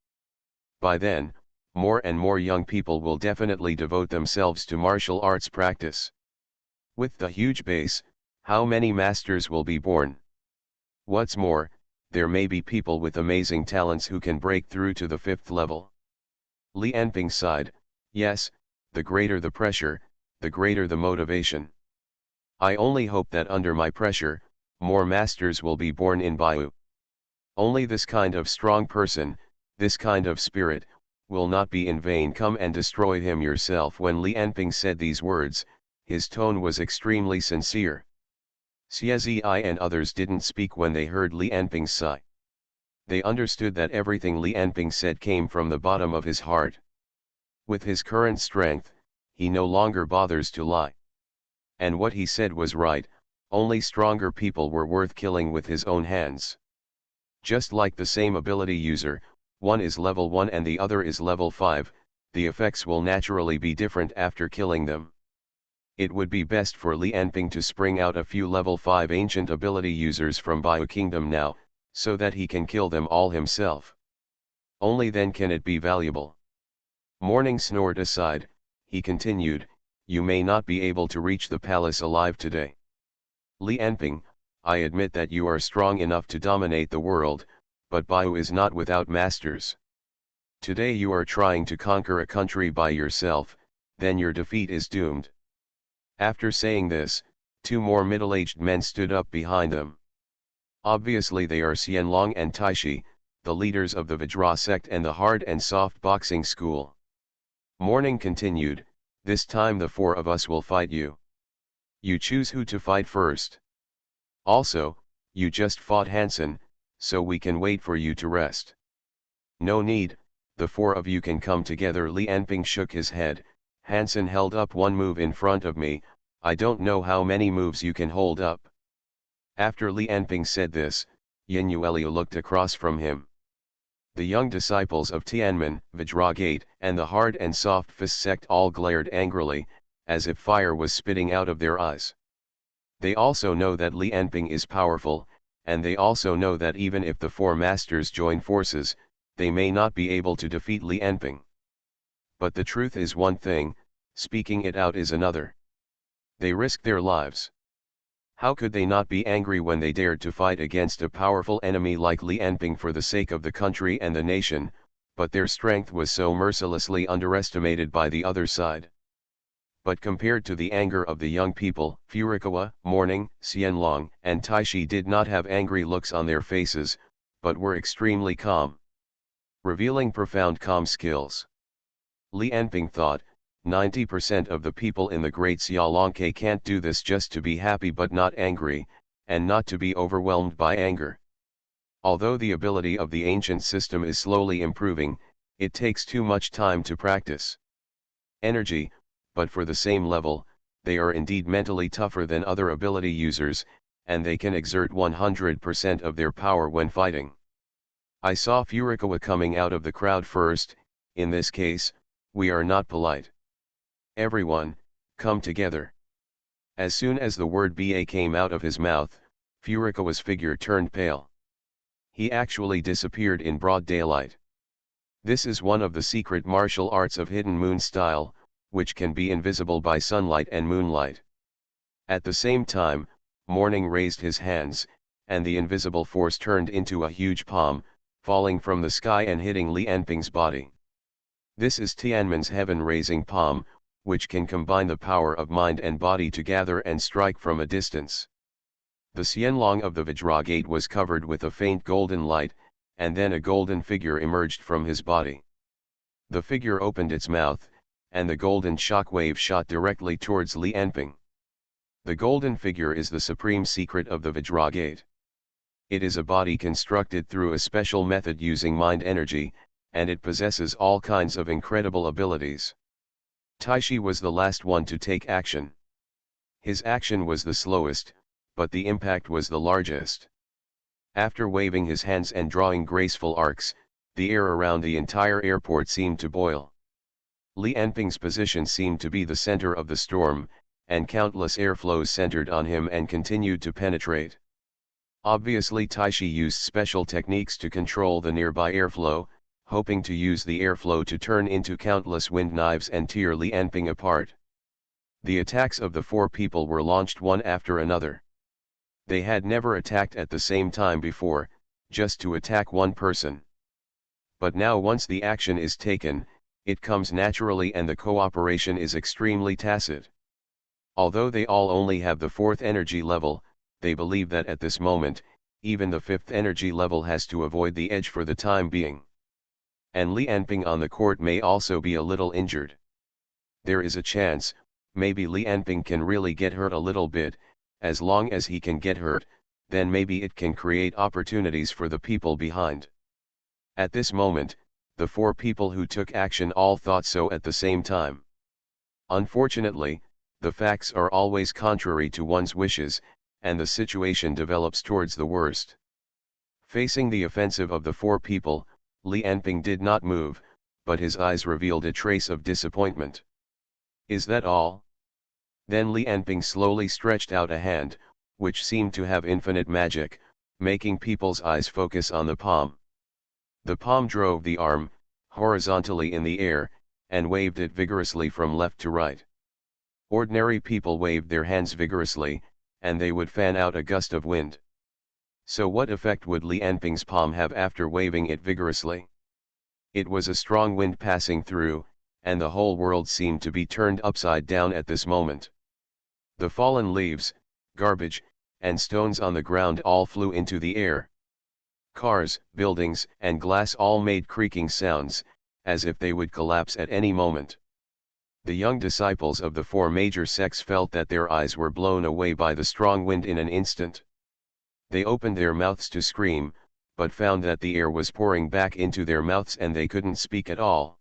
By then, more and more young people will definitely devote themselves to martial arts practice. With the huge base, how many masters will be born? What's more, there may be people with amazing talents who can break through to the 5th level. Li Anping sighed, yes, the greater the pressure, the greater the motivation. I only hope that under my pressure, more masters will be born in Baiyu. Only this kind of strong person, this kind of spirit, will not be in vain. Come and destroy him yourself. When Li Anping said these words, his tone was extremely sincere. Xie and others didn't speak when they heard Li Anping's sigh. They understood that everything Li Anping said came from the bottom of his heart. With his current strength, he no longer bothers to lie. And what he said was right, only stronger people were worth killing with his own hands. Just like the same ability user, one is level 1 and the other is level 5, the effects will naturally be different after killing them. It would be best for Li Anping to spring out a few level 5 ancient ability users from Baiyu Kingdom now, so that he can kill them all himself. Only then can it be valuable. Morning snored aside, he continued, you may not be able to reach the palace alive today. Li Anping, I admit that you are strong enough to dominate the world, but Baiyu is not without masters. Today you are trying to conquer a country by yourself, then your defeat is doomed. After saying this, two more middle-aged men stood up behind them. Obviously they are Xianlong and Taishi, the leaders of the Vajra sect and the hard and soft boxing school. Morning continued, this time the 4 of us will fight you. You choose who to fight first. Also, you just fought Hansen, so we can wait for you to rest. No need, the 4 of you can come together. Li Anping shook his head, Hansen held up one move in front of me, I don't know how many moves you can hold up. After Li Anping said this, Yin Yueliu looked across from him. The young disciples of Tianmen, Vajragate, and the hard and soft fist sect all glared angrily, as if fire was spitting out of their eyes. They also know that Li Anping is powerful, and they also know that even if the 4 masters join forces, they may not be able to defeat Li Anping. But the truth is one thing, speaking it out is another. They risk their lives. How could they not be angry when they dared to fight against a powerful enemy like Li Anping for the sake of the country and the nation, but their strength was so mercilessly underestimated by the other side. But compared to the anger of the young people, Furukawa, Morning, Xianlong, and Taishi did not have angry looks on their faces, but were extremely calm. Revealing profound calm skills. Li Anping thought, 90% of the people in the Great Xiaolongke can't do this just to be happy but not angry, and not to be overwhelmed by anger. Although the ability of the ancient system is slowly improving, it takes too much time to practice. Energy, but for the same level, they are indeed mentally tougher than other ability users, and they can exert 100% of their power when fighting. I saw Furukawa coming out of the crowd first. In this case, we are not polite. Everyone, come together. As soon as the word BA came out of his mouth, Furukawa's figure turned pale. He actually disappeared in broad daylight. This is one of the secret martial arts of Hidden Moon style, which can be invisible by sunlight and moonlight. At the same time, Morning raised his hands, and the invisible force turned into a huge palm, falling from the sky and hitting Li Enping's body. This is Tianmen's heaven-raising palm, which can combine the power of mind and body to gather and strike from a distance. The Xianlong of the Vajragate was covered with a faint golden light, and then a golden figure emerged from his body. The figure opened its mouth, and the golden shockwave shot directly towards Li Enping. The golden figure is the supreme secret of the Vajragate. It is a body constructed through a special method using mind energy, and it possesses all kinds of incredible abilities. Taishi was the last one to take action. His action was the slowest, but the impact was the largest. After waving his hands and drawing graceful arcs, the air around the entire airport seemed to boil. Li Enping's position seemed to be the center of the storm, and countless airflows centered on him and continued to penetrate. Obviously Taishi used special techniques to control the nearby airflow, hoping to use the airflow to turn into countless wind knives and tear Li Enping apart. The attacks of the four people were launched one after another. They had never attacked at the same time before, just to attack one person. But now once the action is taken, it comes naturally and the cooperation is extremely tacit. Although they all only have the fourth energy level, they believe that at this moment, even the fifth energy level has to avoid the edge for the time being. And Li Enping on the court may also be a little injured. There is a chance, maybe Li Enping can really get hurt a little bit. As long as he can get hurt, then maybe it can create opportunities for the people behind. At this moment, the four people who took action all thought so at the same time. Unfortunately, the facts are always contrary to one's wishes, and the situation develops towards the worst. Facing the offensive of the four people, Li Enping did not move, but his eyes revealed a trace of disappointment. Is that all? Then Li Enping slowly stretched out a hand, which seemed to have infinite magic, making people's eyes focus on the palm. The palm drove the arm, horizontally in the air, and waved it vigorously from left to right. Ordinary people waved their hands vigorously, and they would fan out a gust of wind. So what effect would Li Enping's palm have after waving it vigorously? It was a strong wind passing through, and the whole world seemed to be turned upside down at this moment. The fallen leaves, garbage, and stones on the ground all flew into the air. Cars, buildings, and glass all made creaking sounds, as if they would collapse at any moment. The young disciples of the four major sects felt that their eyes were blown away by the strong wind in an instant. They opened their mouths to scream, but found that the air was pouring back into their mouths and they couldn't speak at all.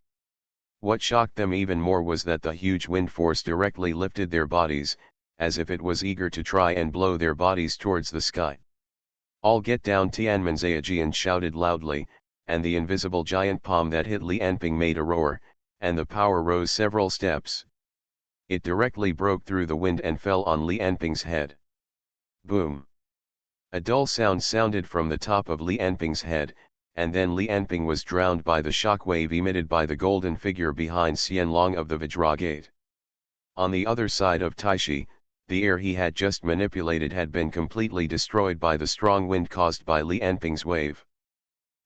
What shocked them even more was that the huge wind force directly lifted their bodies, as if it was eager to try and blow their bodies towards the sky. All get down! Tianmen Zhejian shouted loudly, and the invisible giant palm that hit Li Enping made a roar, and the power rose several steps. It directly broke through the wind and fell on Li Enping's head. Boom! A dull sound sounded from the top of Li Enping's head, and then Li Enping was drowned by the shockwave emitted by the golden figure behind Xianlong of the Vajragate. On the other side of Taishi, the air he had just manipulated had been completely destroyed by the strong wind caused by Li Enping's wave.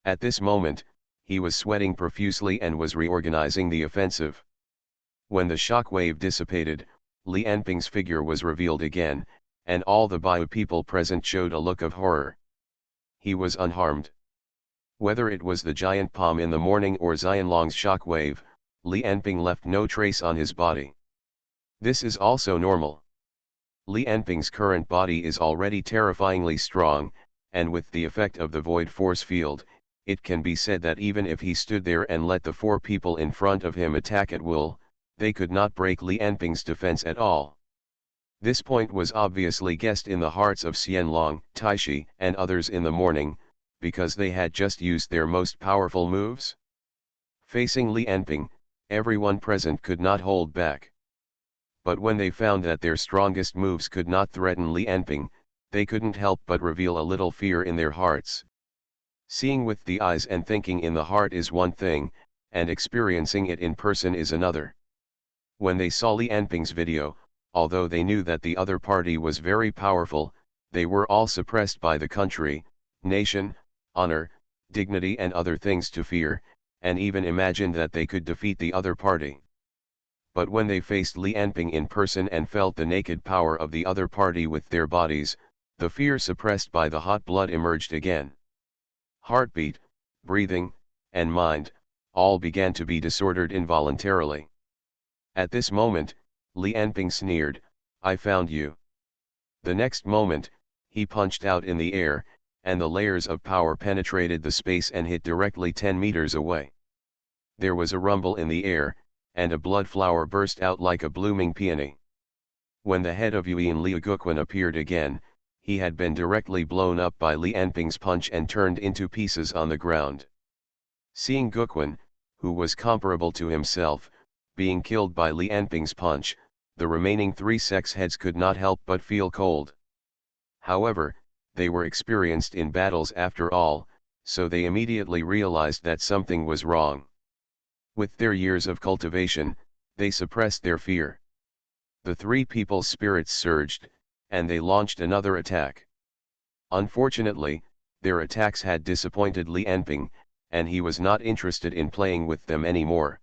At this moment, he was sweating profusely and was reorganizing the offensive. When the shockwave dissipated, Li Enping's figure was revealed again, and all the Baiyu people present showed a look of horror. He was unharmed. Whether it was the giant palm in the morning or Xianlong's shockwave, Li Enping left no trace on his body. This is also normal. Li Enping's current body is already terrifyingly strong, and with the effect of the void force field, it can be said that even if he stood there and let the four people in front of him attack at will, they could not break Li Enping's defense at all. This point was obviously guessed in the hearts of Xianlong, Taishi, and others in the morning, because they had just used their most powerful moves. Facing Li Enping, everyone present could not hold back. But when they found that their strongest moves could not threaten Li Enping, they couldn't help but reveal a little fear in their hearts. Seeing with the eyes and thinking in the heart is one thing, and experiencing it in person is another. When they saw Li Enping's video, although they knew that the other party was very powerful, they were all suppressed by the country, nation, honor, dignity and other things to fear, and even imagined that they could defeat the other party. But when they faced Li Enping in person and felt the naked power of the other party with their bodies, the fear suppressed by the hot blood emerged again. Heartbeat, breathing, and mind, all began to be disordered involuntarily. At this moment, Li Enping sneered, "I found you." The next moment, he punched out in the air, and the layers of power penetrated the space and hit directly 10 meters away. There was a rumble in the air, and a blood flower burst out like a blooming peony. When the head of Yuan Liuguquan appeared again, he had been directly blown up by Li Enping's punch and turned into pieces on the ground. Seeing Guquan, who was comparable to himself, being killed by Li Enping's punch, the remaining 3 sex heads could not help but feel cold. However, they were experienced in battles after all, so they immediately realized that something was wrong. With their years of cultivation, they suppressed their fear. The 3 people's spirits surged, and they launched another attack. Unfortunately, their attacks had disappointed Li Enping, and he was not interested in playing with them anymore.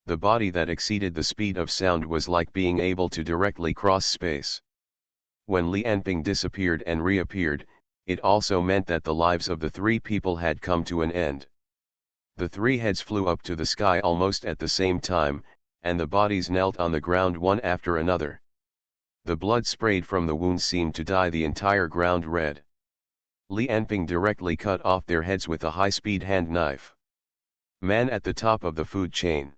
The body that exceeded the speed of sound was like being able to directly cross space. When Li Enping disappeared and reappeared, it also meant that the lives of the 3 people had come to an end. The 3 heads flew up to the sky almost at the same time, and the bodies knelt on the ground one after another. The blood sprayed from the wounds seemed to dye the entire ground red. Li Enping directly cut off their heads with a high-speed hand knife. Man at the top of the food chain.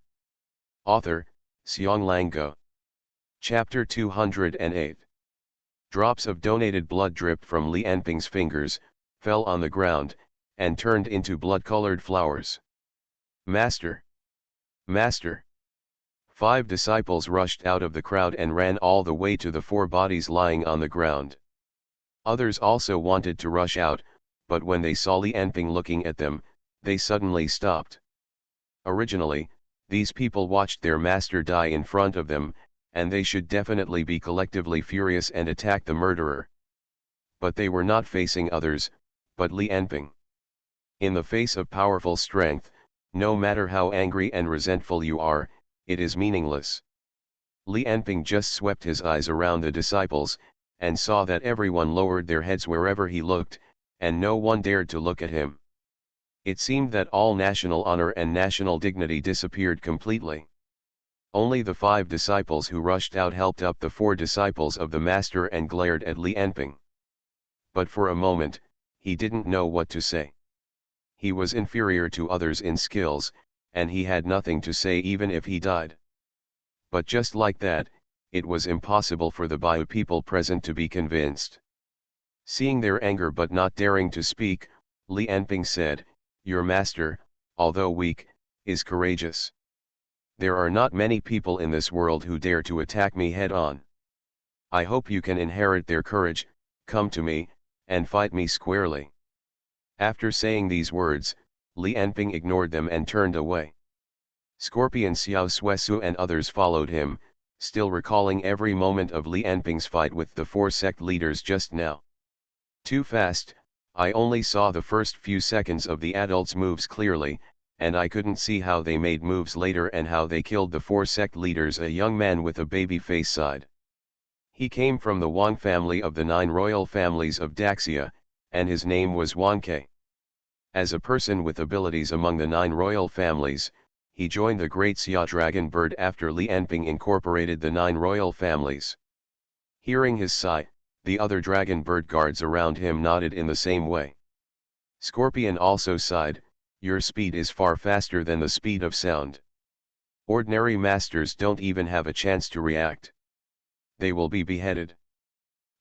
Author, Xiong Go. Chapter 208. Drops of donated blood dripped from Li Enping's fingers, fell on the ground, and turned into blood-colored flowers. Master! Master! 5 disciples rushed out of the crowd and ran all the way to the 4 bodies lying on the ground. Others also wanted to rush out, but when they saw Li Enping looking at them, they suddenly stopped. Originally, these people watched their master die in front of them, and they should definitely be collectively furious and attack the murderer. But they were not facing others, but Li Enping. In the face of powerful strength, no matter how angry and resentful you are, it is meaningless. Li Enping just swept his eyes around the disciples, and saw that everyone lowered their heads wherever he looked, and no one dared to look at him. It seemed that all national honor and national dignity disappeared completely. Only the 5 disciples who rushed out helped up the 4 disciples of the master and glared at Li Enping. But for a moment, he didn't know what to say. He was inferior to others in skills, and he had nothing to say even if he died. But just like that, it was impossible for the Bai people present to be convinced. Seeing their anger but not daring to speak, Li Enping said, "Your master, although weak, is courageous. There are not many people in this world who dare to attack me head-on. I hope you can inherit their courage, come to me, and fight me squarely." After saying these words, Li Enping ignored them and turned away. Scorpion Xiao Suesu and others followed him, still recalling every moment of Li Enping's fight with the 4 sect leaders just now. Too fast, I only saw the first few seconds of the adults' moves clearly, and I couldn't see how they made moves later and how they killed the 4 sect leaders. A young man with a baby face sighed. He came from the Wang family of the 9 royal families of Daxia, and his name was Wang Ke. As a person with abilities among the 9 royal families, he joined the Great Xia Dragon Bird after Li Enping incorporated the 9 royal families. Hearing his sigh, the other dragon bird guards around him nodded in the same way. Scorpion also sighed, "Your speed is far faster than the speed of sound. Ordinary masters don't even have a chance to react." they will be beheaded.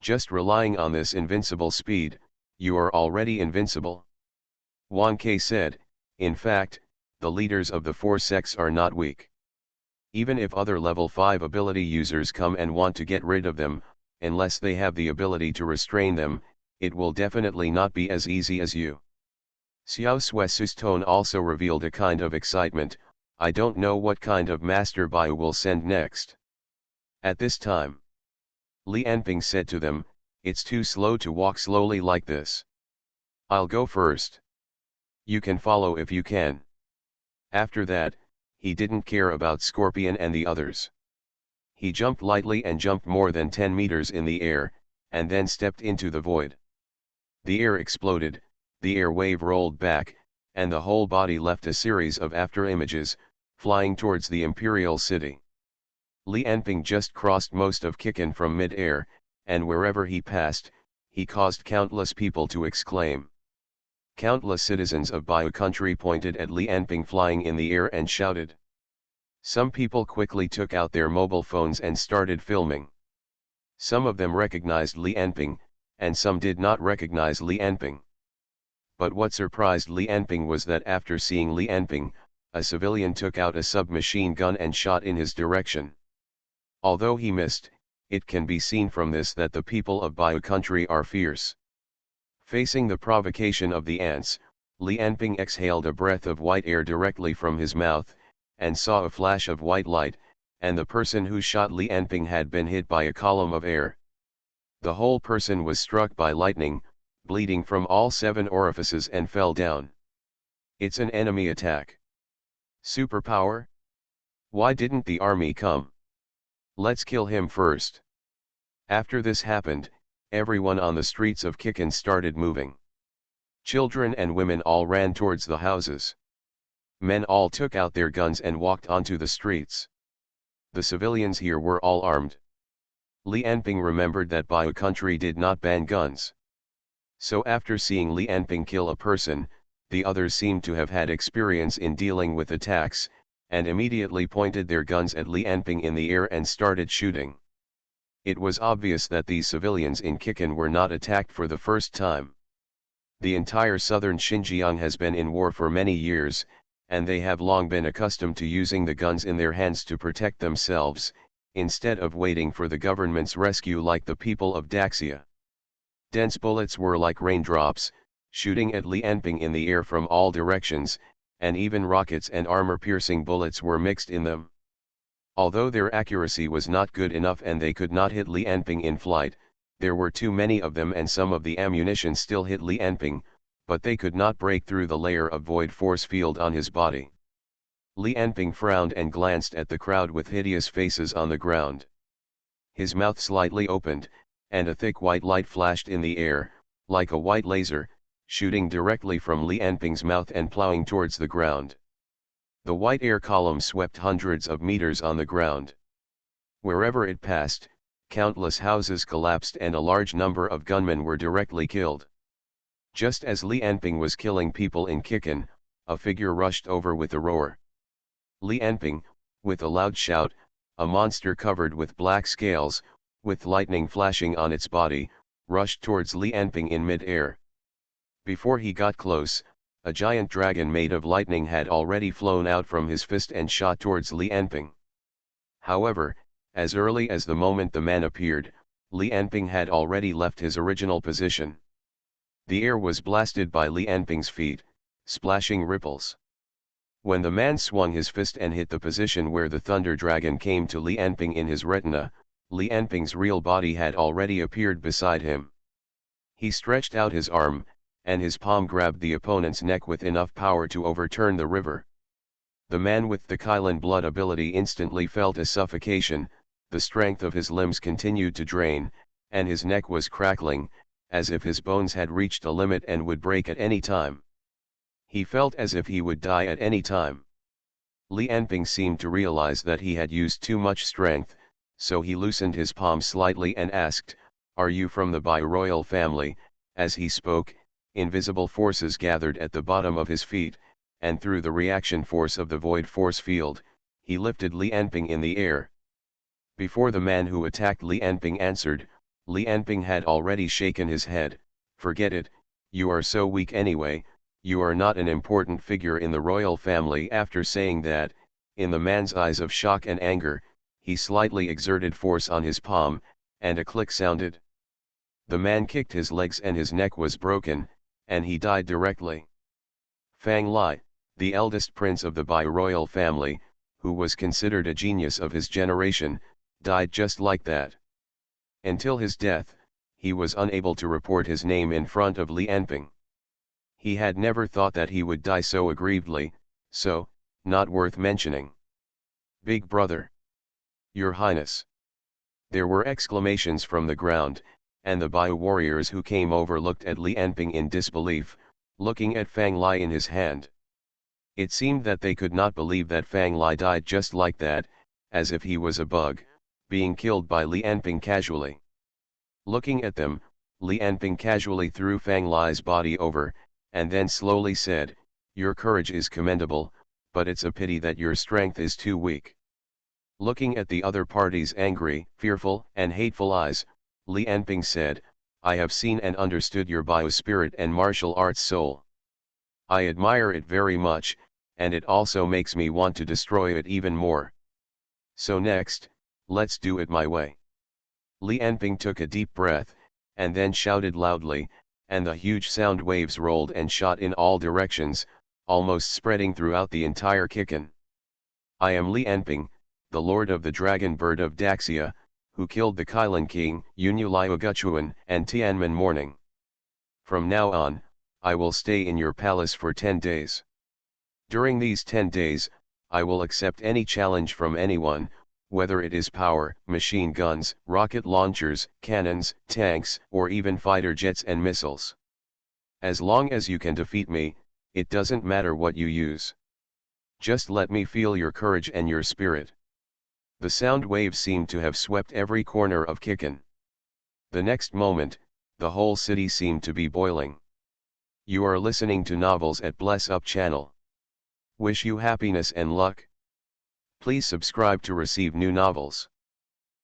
Just relying on this invincible speed, you are already invincible. Wang Ke said, in fact, the leaders of the four sects are not weak. Even if other level 5 ability users come and want to get rid of them, unless they have the ability to restrain them, it will definitely not be as easy as you. Xiao Sue's tone also revealed a kind of excitement. I don't know what kind of master Bai will send next. At this time, Li Anping said to them, it's too slow to walk slowly like this. I'll go first. You can follow if you can. After that, he didn't care about Scorpion and the others. He jumped lightly and jumped more than 10 meters in the air, and then stepped into the void. The air exploded, the air wave rolled back, and the whole body left a series of after-images, flying towards the Imperial City. Li Anping just crossed most of Kikan from mid-air, and wherever he passed, he caused countless people to exclaim. Countless citizens of Bayou country pointed at Li Anping flying in the air and shouted. Some people quickly took out their mobile phones and started filming. Some of them recognized Li Anping, and some did not recognize Li Anping. But what surprised Li Anping was that after seeing Li Anping, a civilian took out a submachine gun and shot in his direction. Although he missed, it can be seen from this that the people of Bayou country are fierce. Facing the provocation of the ants, Li Anping exhaled a breath of white air directly from his mouth, and saw a flash of white light, and the person who shot Li Anping had been hit by a column of air. The whole person was struck by lightning, bleeding from all 7 orifices and fell down. It's an enemy attack. Superpower? Why didn't the army come? Let's kill him first. After this happened, everyone on the streets of Kikan started moving. Children and women all ran towards the houses. Men all took out their guns and walked onto the streets. The civilians here were all armed. Li Anping remembered that Bayou country did not ban guns. So after seeing Li Anping kill a person, the others seemed to have had experience in dealing with attacks, and immediately pointed their guns at Li Anping in the air and started shooting. It was obvious that these civilians in Kikan were not attacked for the first time. The entire southern Xinjiang has been in war for many years, and they have long been accustomed to using the guns in their hands to protect themselves, instead of waiting for the government's rescue like the people of Daxia. Dense bullets were like raindrops, shooting at Li Anping in the air from all directions, and even rockets and armor-piercing bullets were mixed in them. Although their accuracy was not good enough and they could not hit Li Anping in flight, there were too many of them and some of the ammunition still hit Li Anping, but they could not break through the layer of void force field on his body. Li Anping frowned and glanced at the crowd with hideous faces on the ground. His mouth slightly opened, and a thick white light flashed in the air, like a white laser, shooting directly from Li Anping's mouth and plowing towards the ground. The white air column swept hundreds of meters on the ground. Wherever it passed, countless houses collapsed and a large number of gunmen were directly killed. Just as Li Anping was killing people in Kikan, a figure rushed over with a roar. Li Anping, with a loud shout, a monster covered with black scales, with lightning flashing on its body, rushed towards Li Anping in mid-air. Before he got close, a giant dragon made of lightning had already flown out from his fist and shot towards Li Anping. However, as early as the moment the man appeared, Li Anping had already left his original position. The air was blasted by Li Anping's feet, splashing ripples. When the man swung his fist and hit the position where the thunder dragon came to Li Anping in his retina, Li Anping's real body had already appeared beside him. He stretched out his arm, and his palm grabbed the opponent's neck with enough power to overturn the river. The man with the Kylan blood ability instantly felt a suffocation, the strength of his limbs continued to drain, and his neck was crackling, as if his bones had reached a limit and would break at any time. He felt as if he would die at any time. Li Anping seemed to realize that he had used too much strength, so he loosened his palm slightly and asked, "Are you from the Bai royal family?" As he spoke, invisible forces gathered at the bottom of his feet, and through the reaction force of the void force field, he lifted Li Anping in the air. Before the man who attacked Li Anping answered, Li Anping had already shaken his head. Forget it, you are so weak anyway, you are not an important figure in the royal family. After saying that, in the man's eyes of shock and anger, he slightly exerted force on his palm, and a click sounded. The man kicked his legs and his neck was broken, and he died directly. Fang Li, the eldest prince of the Bai royal family, who was considered a genius of his generation, died just like that. Until his death, he was unable to report his name in front of Li Anping. He had never thought that he would die so aggrievedly, so, not worth mentioning. Big brother. Your Highness. There were exclamations from the ground, and the Bai warriors who came over looked at Li Anping in disbelief, looking at Fang Li in his hand. It seemed that they could not believe that Fang Li died just like that, as if he was a bug, being killed by Li Anping casually. Looking at them, Li Anping casually threw Fang Li's body over, and then slowly said, "Your courage is commendable, but it's a pity that your strength is too weak." Looking at the other party's angry, fearful, and hateful eyes, Li Anping said, "I have seen and understood your bio spirit and martial arts soul. I admire it very much, and it also makes me want to destroy it even more. So next, let's do it my way." Li Anping took a deep breath, and then shouted loudly, and the huge sound waves rolled and shot in all directions, almost spreading throughout the entire kitchen. "I am Li Anping, the lord of the dragon bird of Daxia, who killed the Kailan king, Yunyu and Tianmen Morning. From now on, I will stay in your palace for 10 days. During these 10 days, I will accept any challenge from anyone, whether it is power, machine guns, rocket launchers, cannons, tanks, or even fighter jets and missiles. As long as you can defeat me, it doesn't matter what you use. Just let me feel your courage and your spirit." The sound waves seemed to have swept every corner of Kikan. The next moment, the whole city seemed to be boiling. You are listening to Novels at Bless Up channel. Wish you happiness and luck. Please subscribe to receive new novels.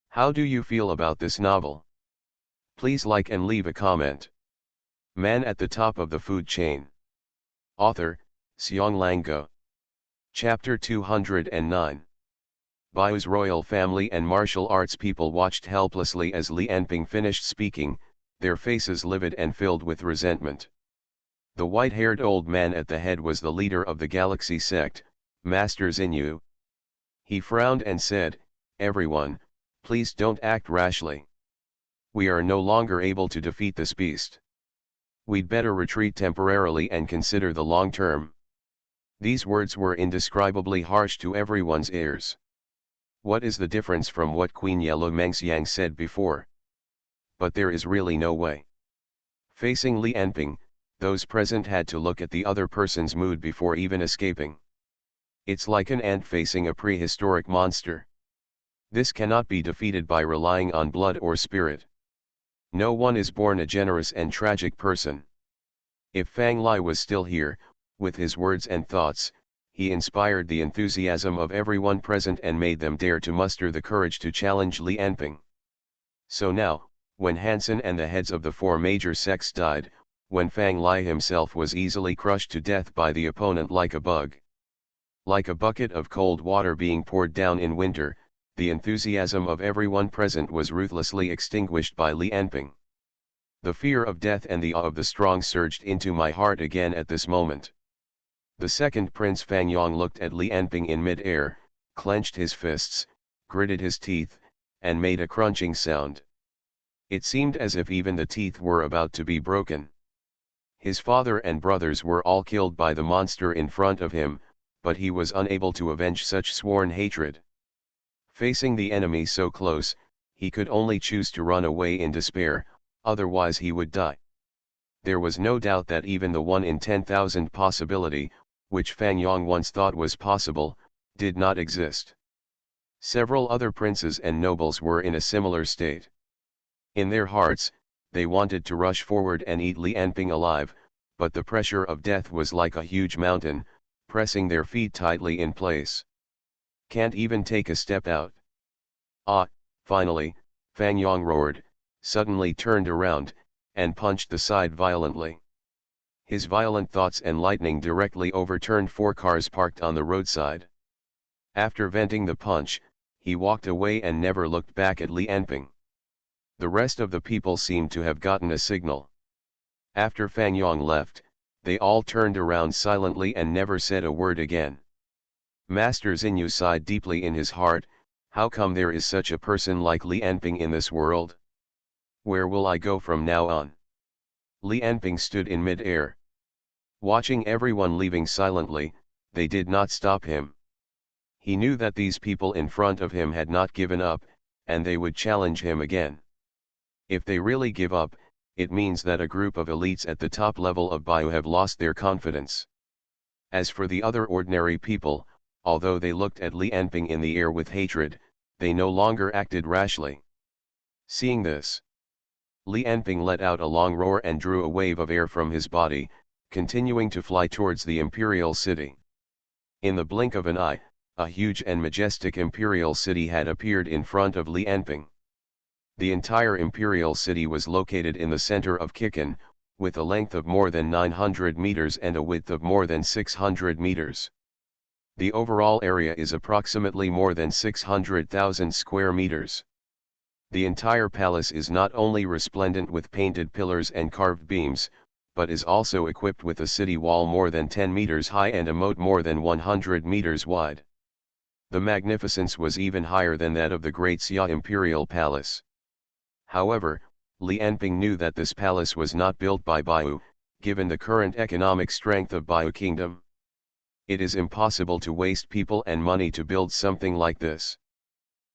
How do you feel about this novel? Please like and leave a comment. Man at the top of the food chain. Author, Xiong Lango. Chapter 209. Bai's royal family and martial arts people watched helplessly as Li Anping finished speaking, their faces livid and filled with resentment. The white-haired old man at the head was the leader of the Galaxy sect, Master Xinyu. He frowned and said, "Everyone, please don't act rashly. We are no longer able to defeat this beast. We'd better retreat temporarily and consider the long term." These words were indescribably harsh to everyone's ears. What is the difference from what Queen Yellow Mengxiang said before? But there is really no way. Facing Li Anping, those present had to look at the other person's mood before even escaping. It's like an ant facing a prehistoric monster. This cannot be defeated by relying on blood or spirit. No one is born a generous and tragic person. If Fang Li was still here, with his words and thoughts, he inspired the enthusiasm of everyone present and made them dare to muster the courage to challenge Li Anping. So now, when Hansen and the heads of the 4 major sects died, when Fang Li himself was easily crushed to death by the opponent like a bug. Like a bucket of cold water being poured down in winter, the enthusiasm of everyone present was ruthlessly extinguished by Li Anping. The fear of death and the awe of the strong surged into my heart again at this moment. The second Prince Fang Yong looked at Li Anping in mid-air, clenched his fists, gritted his teeth, and made a crunching sound. It seemed as if even the teeth were about to be broken. His father and brothers were all killed by the monster in front of him, but he was unable to avenge such sworn hatred. Facing the enemy so close, he could only choose to run away in despair, otherwise he would die. There was no doubt that even the 1 in 10,000 possibility, which Fang Yong once thought was possible, did not exist. Several other princes and nobles were in a similar state. In their hearts, they wanted to rush forward and eat Li Anping alive, but the pressure of death was like a huge mountain, pressing their feet tightly in place. Can't even take a step out. Ah, Finally, Fang Yong roared, suddenly turned around, and punched the side violently. His violent thoughts and lightning directly overturned 4 cars parked on the roadside. After venting the punch, he walked away and never looked back at Li Anping. The rest of the people seemed to have gotten a signal. After Fang Yong left, they all turned around silently and never said a word again. Master Xinyu sighed deeply in his heart. How come there is such a person like Li Anping in this world? Where will I go from now on? Li Anping stood in mid-air. Watching everyone leaving silently, they did not stop him. He knew that these people in front of him had not given up, and they would challenge him again. If they really give up, it means that a group of elites at the top level of Baiyu have lost their confidence. As for the other ordinary people, although they looked at Li Anping in the air with hatred, they no longer acted rashly. Seeing this, Li Anping let out a long roar and drew a wave of air from his body, continuing to fly towards the imperial city. In the blink of an eye, a huge and majestic imperial city had appeared in front of Li Anping. The entire imperial city was located in the center of Kikan, with a length of more than 900 meters and a width of more than 600 meters. The overall area is approximately more than 600,000 square meters. The entire palace is not only resplendent with painted pillars and carved beams, but is also equipped with a city wall more than 10 meters high and a moat more than 100 meters wide. The magnificence was even higher than that of the Great Xia Imperial Palace. However, Li Anping knew that this palace was not built by Baiyu, given the current economic strength of Baiyu Kingdom. It is impossible to waste people and money to build something like this.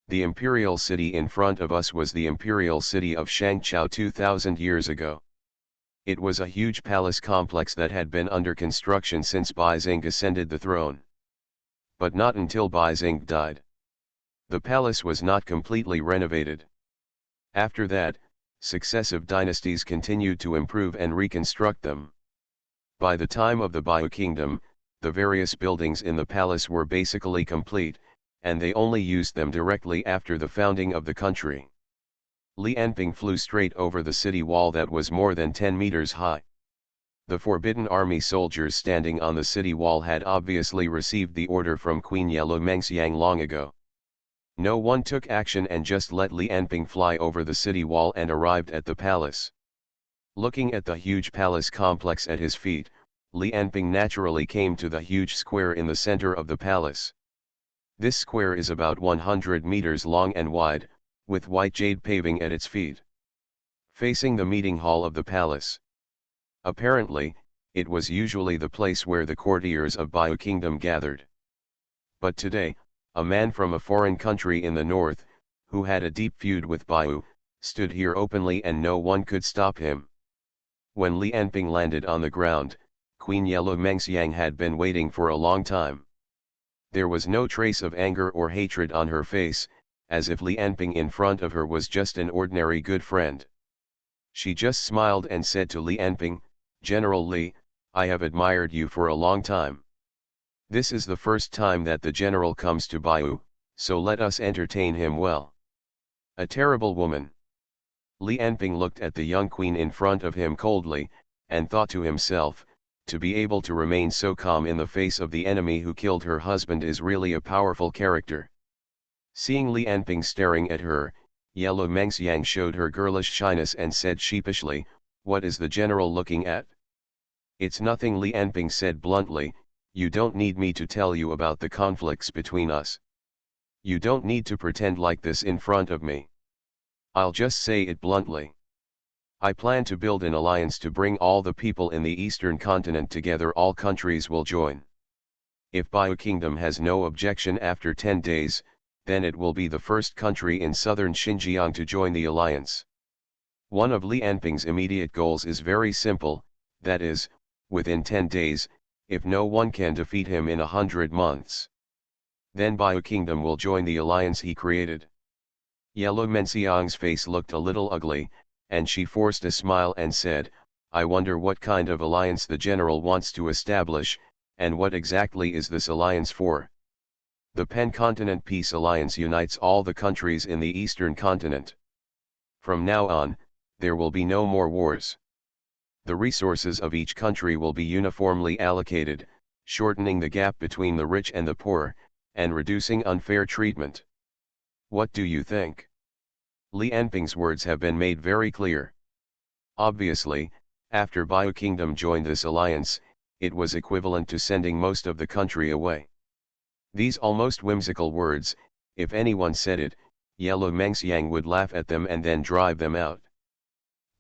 The imperial city in front of us was the imperial city of Shangqiao 2000 years ago. It was a huge palace complex that had been under construction since Baizeng ascended the throne. But not until Baizeng died. The palace was not completely renovated. After that, successive dynasties continued to improve and reconstruct them. By the time of the Baiyu Kingdom, the various buildings in the palace were basically complete, and they only used them directly after the founding of the country. Li Anping flew straight over the city wall that was more than 10 meters high. The Forbidden Army soldiers standing on the city wall had obviously received the order from Queen Yellow Mengxiang long ago. No one took action and just let Li Anping fly over the city wall and arrived at the palace. Looking at the huge palace complex at his feet, Li Anping naturally came to the huge square in the center of the palace. This square is about 100 meters long and wide, with white jade paving at its feet, facing the meeting hall of the palace. Apparently, it was usually the place where the courtiers of Baiyu Kingdom gathered. But today, a man from a foreign country in the north, who had a deep feud with Baiyu, stood here openly and no one could stop him. When Li Anping landed on the ground, Queen Yellow Mengxiang had been waiting for a long time. There was no trace of anger or hatred on her face, as if Li Anping in front of her was just an ordinary good friend. She just smiled and said to Li Anping, "General Li, I have admired you for a long time. This is the first time that the general comes to Baiyu, so let us entertain him well." A terrible woman. Li Anping looked at the young queen in front of him coldly, and thought to himself, to be able to remain so calm in the face of the enemy who killed her husband is really a powerful character. Seeing Li Anping staring at her, Yellow Mengxiang showed her girlish shyness and said sheepishly, "What is the general looking at?" "It's nothing," Li Anping said bluntly. "You don't need me to tell you about the conflicts between us. You don't need to pretend like this in front of me. I'll just say it bluntly. I plan to build an alliance to bring all the people in the eastern continent together. All countries will join. If Baiyu Kingdom has no objection after 10 days, then it will be the first country in southern Xinjiang to join the alliance." One of Li Anping's immediate goals is very simple, that is, within 10 days, if no one can defeat him in 100 months. Then Baiyu Kingdom will join the alliance he created. Yellow Mengxiang's face looked a little ugly, and she forced a smile and said, "I wonder what kind of alliance the general wants to establish, and what exactly is this alliance for?" The Pan-Continent Peace Alliance unites all the countries in the Eastern continent. From now on, there will be no more wars. The resources of each country will be uniformly allocated, shortening the gap between the rich and the poor, and reducing unfair treatment. What do you think? Li Enping's words have been made very clear. Obviously, after Biokingdom joined this alliance, it was equivalent to sending most of the country away. These almost whimsical words, if anyone said it, Yellow Mengxiang would laugh at them and then drive them out.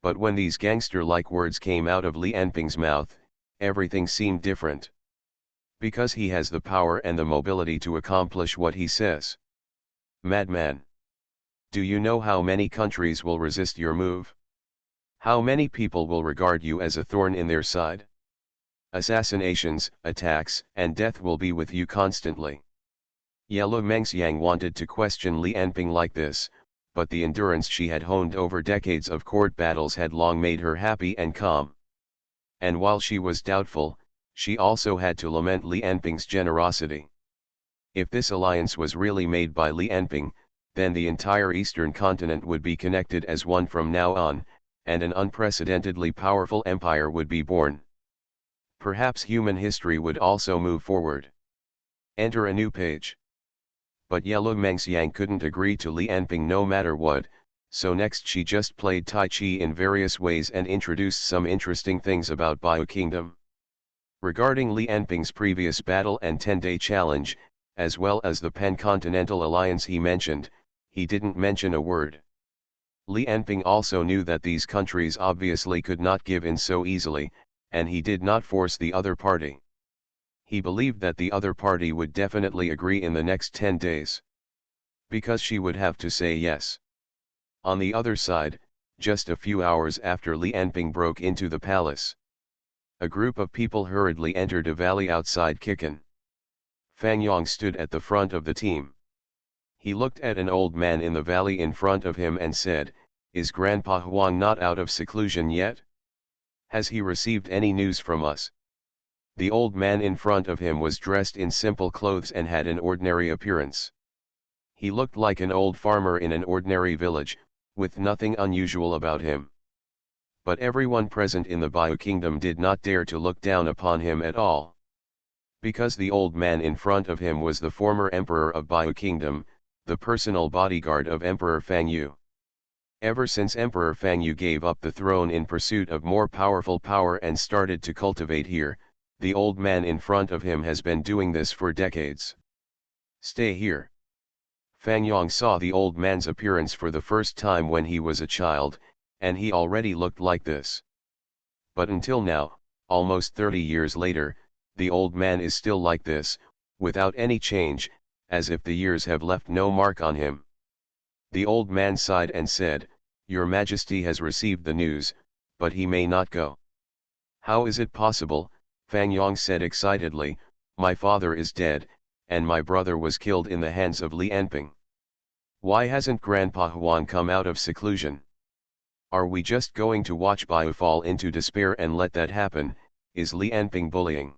But when these gangster-like words came out of Li Enping's mouth, everything seemed different. Because he has the power and the mobility to accomplish what he says. Madman! Do you know how many countries will resist your move? How many people will regard you as a thorn in their side? Assassinations, attacks, and death will be with you constantly. Yellow Mengxiang wanted to question Li Enping like this, but the endurance she had honed over decades of court battles had long made her happy and calm. And while she was doubtful, she also had to lament Li Enping's generosity. If this alliance was really made by Li Enping, then the entire Eastern continent would be connected as one from now on, and an unprecedentedly powerful empire would be born. Perhaps human history would also move forward. Enter a new page. But Yellow Mengxiang couldn't agree to Li Enping no matter what, so next she just played Tai Chi in various ways and introduced some interesting things about Biokingdom. Regarding Li Enping's previous battle and 10-day challenge, as well as the Pan-Continental Alliance he mentioned, he didn't mention a word. Li Enping also knew that these countries obviously could not give in so easily, and he did not force the other party. He believed that the other party would definitely agree in the next 10 days. Because she would have to say yes. On the other side, just a few hours after Li Enping broke into the palace, a group of people hurriedly entered a valley outside Kikan. Fang Yong stood at the front of the team. He looked at an old man in the valley in front of him and said, "Is Grandpa Huang not out of seclusion yet? Has he received any news from us?" The old man in front of him was dressed in simple clothes and had an ordinary appearance. He looked like an old farmer in an ordinary village, with nothing unusual about him. But everyone present in the Biokingdom did not dare to look down upon him at all. Because the old man in front of him was the former emperor of Biokingdom, the personal bodyguard of Emperor Fang Yu. Ever since Emperor Fang Yu gave up the throne in pursuit of more powerful power and started to cultivate here, the old man in front of him has been doing this for decades. Stay here. Fang Yong saw the old man's appearance for the first time when he was a child, and he already looked like this. But until now, almost 30 years later, the old man is still like this, without any change, as if the years have left no mark on him. The old man sighed and said, "Your Majesty has received the news, but he may not go." "How is it possible?" Fang Yong said excitedly. "My father is dead, and my brother was killed in the hands of Li Enping. Why hasn't Grandpa Huang come out of seclusion? Are we just going to watch Bio fall into despair and let that happen? Is Li Enping bullying?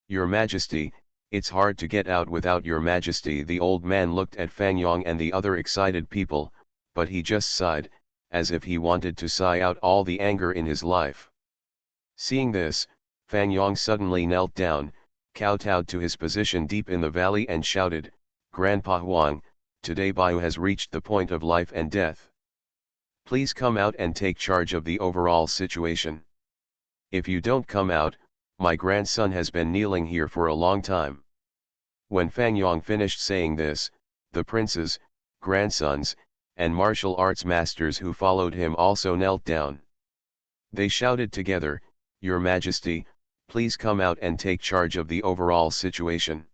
Your Majesty, it's hard to get out without your Majesty." The old man looked at Fang Yong and the other excited people, but he just sighed, as if he wanted to sigh out all the anger in his life. Seeing this, Fang Yong suddenly knelt down, kowtowed to his position deep in the valley and shouted, "Grandpa Huang, today Bio has reached the point of life and death. Please come out and take charge of the overall situation. If you don't come out, my grandson has been kneeling here for a long time." When Fang Yong finished saying this, the princes, grandsons, and martial arts masters who followed him also knelt down. They shouted together, "Your Majesty, please come out and take charge of the overall situation."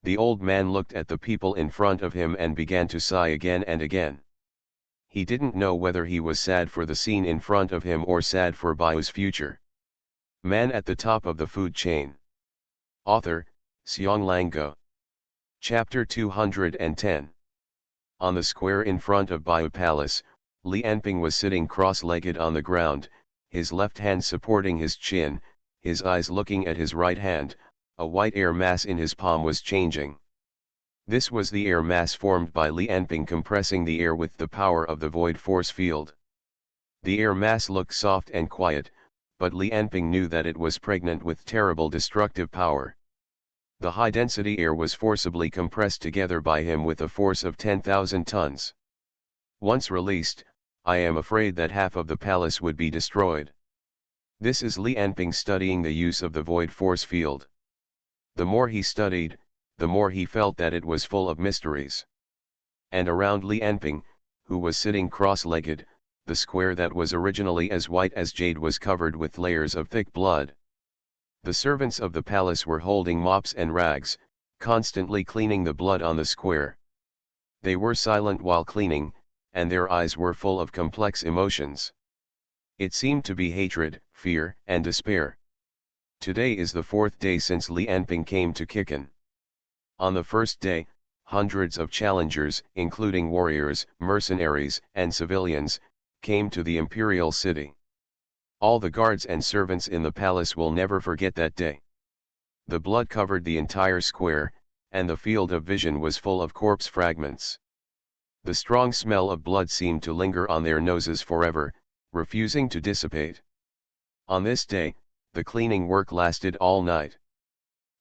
The old man looked at the people in front of him and began to sigh again and again. He didn't know whether he was sad for the scene in front of him or sad for Bio's future. Man at the top of the food chain. Author, Xiong Go. Chapter 210. On the square in front of Bio Palace, Li Enping was sitting cross-legged on the ground, his left hand supporting his chin, his eyes looking at his right hand. A white air mass in his palm was changing. This was the air mass formed by Li Enping compressing the air with the power of the void force field. The air mass looked soft and quiet, but Li Enping knew that it was pregnant with terrible destructive power. The high-density air was forcibly compressed together by him with a force of 10,000 tons. Once released, I am afraid that half of the palace would be destroyed. This is Li Enping studying the use of the void force field. The more he studied, the more he felt that it was full of mysteries. And around Li Enping, who was sitting cross-legged, the square that was originally as white as jade was covered with layers of thick blood. The servants of the palace were holding mops and rags, constantly cleaning the blood on the square. They were silent while cleaning, and their eyes were full of complex emotions. It seemed to be hatred, fear, and despair. Today is the 4th day since Li Enping came to Kikan. On the first day, hundreds of challengers, including warriors, mercenaries, and civilians, came to the imperial city. All the guards and servants in the palace will never forget that day. The blood covered the entire square, and the field of vision was full of corpse fragments. The strong smell of blood seemed to linger on their noses forever, refusing to dissipate. On this day, the cleaning work lasted all night.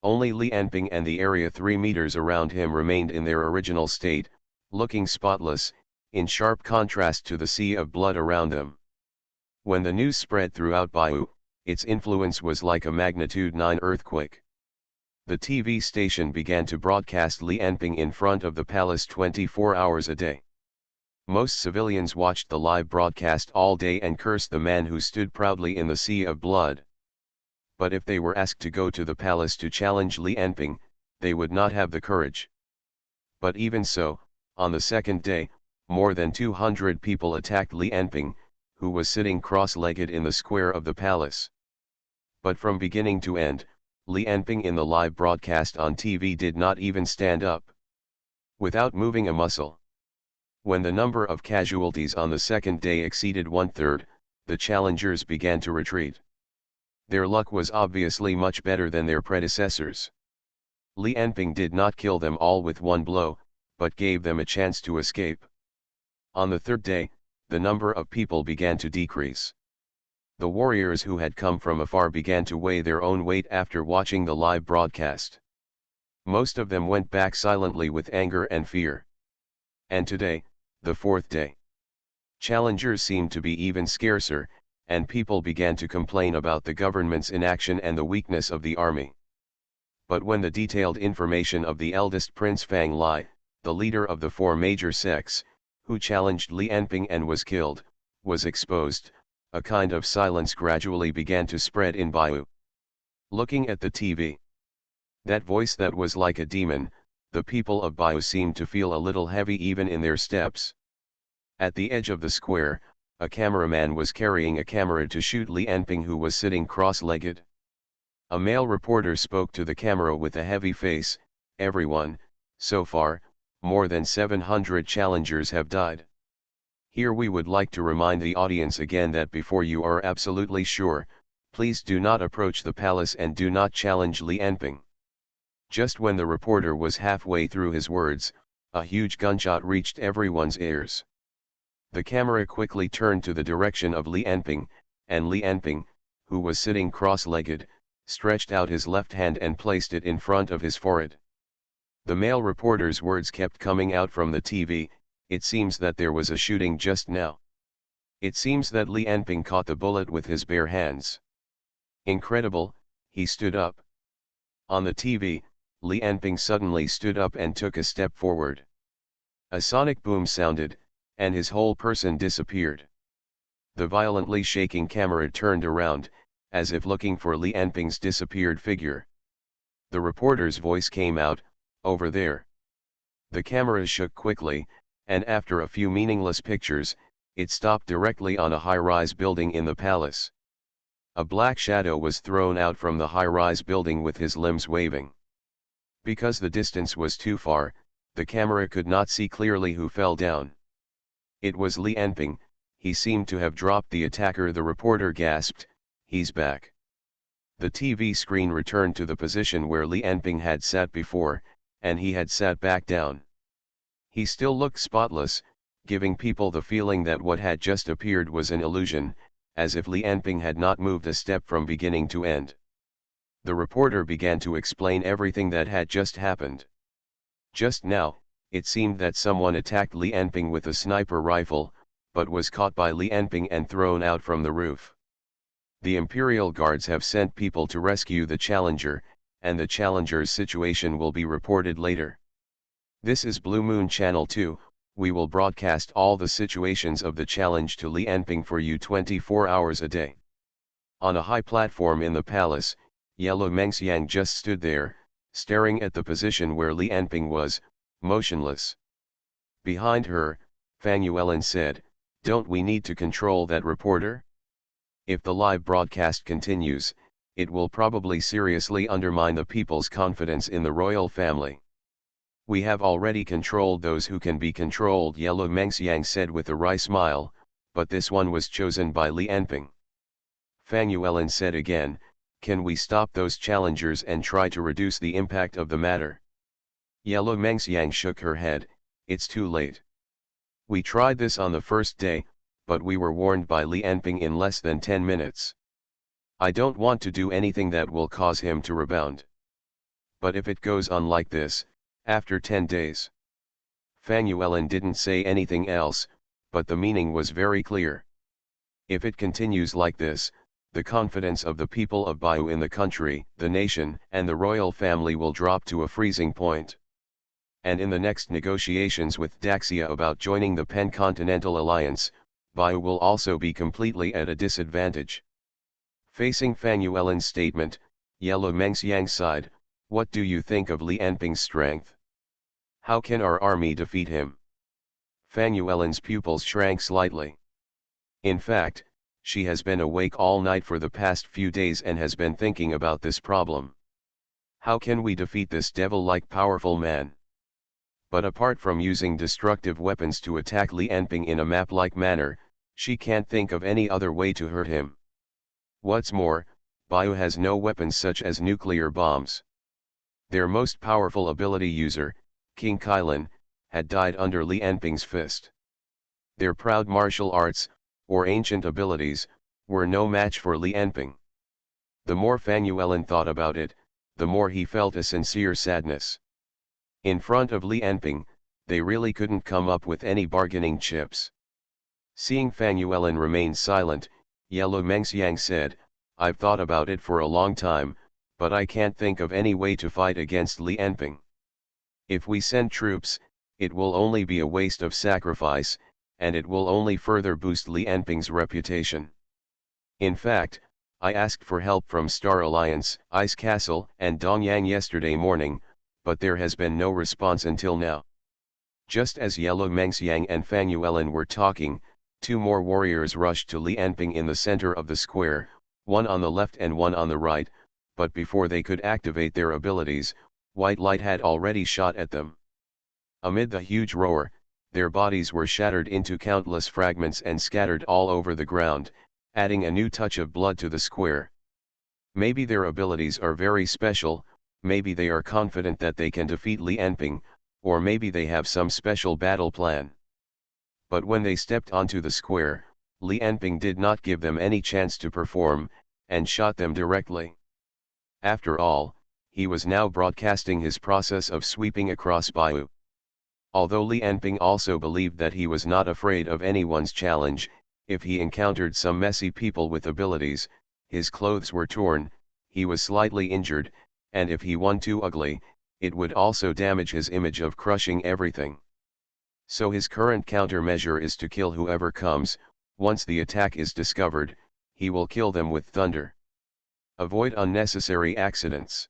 Only Li Enping and the area 3 meters around him remained in their original state, looking spotless, in sharp contrast to the sea of blood around them. When the news spread throughout Baiyu, its influence was like a magnitude 9 earthquake. The TV station began to broadcast Li Enping in front of the palace 24 hours a day. Most civilians watched the live broadcast all day and cursed the man who stood proudly in the sea of blood. But if they were asked to go to the palace to challenge Li Enping, they would not have the courage. But even so, on the second day, more than 200 people attacked Li Enping, who was sitting cross-legged in the square of the palace. But from beginning to end, Li Enping in the live broadcast on TV did not even stand up. Without moving a muscle. When the number of casualties on the second day exceeded 1/3, the challengers began to retreat. Their luck was obviously much better than their predecessors. Li Enping did not kill them all with one blow, but gave them a chance to escape. On the third day, the number of people began to decrease. The warriors who had come from afar began to weigh their own weight after watching the live broadcast. Most of them went back silently with anger and fear. And today, the 4th day, challengers seemed to be even scarcer, and people began to complain about the government's inaction and the weakness of the army. But when the detailed information of the eldest Prince Fang Lai, the leader of the 4 major sects, who challenged Li Enping and was killed, was exposed, a kind of silence gradually began to spread in Baiyu. Looking at the TV, that voice that was like a demon, the people of Baiyu seemed to feel a little heavy even in their steps. At the edge of the square, a cameraman was carrying a camera to shoot Li Enping, who was sitting cross-legged. A male reporter spoke to the camera with a heavy face, "Everyone, so far, more than 700 challengers have died. Here we would like to remind the audience again that before you are absolutely sure, please do not approach the palace and do not challenge Li Enping." Just when the reporter was halfway through his words, a huge gunshot reached everyone's ears. The camera quickly turned to the direction of Li Enping, and Li Enping, who was sitting cross-legged, stretched out his left hand and placed it in front of his forehead. The male reporter's words kept coming out from the TV, "It seems that there was a shooting just now. It seems that Li Enping caught the bullet with his bare hands. Incredible," he stood up. On the TV, Li Enping suddenly stood up and took a step forward. A sonic boom sounded, and his whole person disappeared. The violently shaking camera turned around, as if looking for Li Enping's disappeared figure. The reporter's voice came out, "Over there." The camera shook quickly, and after a few meaningless pictures, it stopped directly on a high-rise building in the palace. A black shadow was thrown out from the high-rise building with his limbs waving. Because the distance was too far, the camera could not see clearly who fell down. It was Li Enping. He seemed to have dropped the attacker. The reporter gasped, "He's back." The TV screen returned to the position where Li Enping had sat before, and he had sat back down. He still looked spotless, giving people the feeling that what had just appeared was an illusion, as if Li Anping had not moved a step from beginning to end. The reporter began to explain everything that had just happened. Just now, it seemed that someone attacked Li Anping with a sniper rifle, but was caught by Li Anping and thrown out from the roof. The Imperial Guards have sent people to rescue the Challenger, and the Challenger's situation will be reported later. This is Blue Moon Channel 2, we will broadcast all the situations of the challenge to Li Anping for you 24 hours a day. On a high platform in the palace, Yellow Mengxiang just stood there, staring at the position where Li Anping was, motionless. Behind her, Fan Yuelin said, "Don't we need to control that reporter? If the live broadcast continues, it will probably seriously undermine the people's confidence in the royal family." "We have already controlled those who can be controlled," Yellow Mengxiang said with a wry smile, "but this one was chosen by Li Anping." Fan Yuelin said again, "Can we stop those challengers and try to reduce the impact of the matter?" Yellow Mengxiang shook her head, "It's too late. We tried this on the first day, but we were warned by Li Anping in less than 10 minutes. I don't want to do anything that will cause him to rebound. But if it goes on like this, after 10 days... Fan Yuelin didn't say anything else, but the meaning was very clear. If it continues like this, the confidence of the people of Baiyu in the country, the nation, and the royal family will drop to a freezing point. And in the next negotiations with Daxia about joining the Pan-Continental Alliance, Baiyu will also be completely at a disadvantage." Facing Fan Yuelin's statement, Yellow Mengxiang sighed, "What do you think of Li Anping's strength? How can our army defeat him?" Fan Yuelin's pupils shrank slightly. In fact, she has been awake all night for the past few days and has been thinking about this problem. How can we defeat this devil-like powerful man? But apart from using destructive weapons to attack Li Anping in a map-like manner, she can't think of any other way to hurt him. What's more, Baiyu has no weapons such as nuclear bombs. Their most powerful ability user, King Kailan, had died under Li Anping's fist. Their proud martial arts, or ancient abilities, were no match for Li Anping. The more Fan Yuelin thought about it, the more he felt a sincere sadness. In front of Li Anping, they really couldn't come up with any bargaining chips. Seeing Fan Yuelin remain silent, Yellow Mengxiang said, "I've thought about it for a long time, but I can't think of any way to fight against Li Anping. If we send troops, it will only be a waste of sacrifice, and it will only further boost Li Anping's reputation. In fact, I asked for help from Star Alliance, Ice Castle, and Dongyang yesterday morning, but there has been no response until now." Just as Yellow Mengxiang and Fan Yuelin were talking, two more warriors rushed to Li Anping in the center of the square, one on the left and one on the right, but before they could activate their abilities, white light had already shot at them. Amid the huge roar, their bodies were shattered into countless fragments and scattered all over the ground, adding a new touch of blood to the square. Maybe their abilities are very special, maybe they are confident that they can defeat Li Anping, or maybe they have some special battle plan. But when they stepped onto the square, Li Anping did not give them any chance to perform, and shot them directly. After all, he was now broadcasting his process of sweeping across Baiyu. Although Li Anping also believed that he was not afraid of anyone's challenge, if he encountered some messy people with abilities, his clothes were torn, he was slightly injured, and if he won too ugly, it would also damage his image of crushing everything. So his current countermeasure is to kill whoever comes. Once the attack is discovered, he will kill them with thunder. Avoid unnecessary accidents.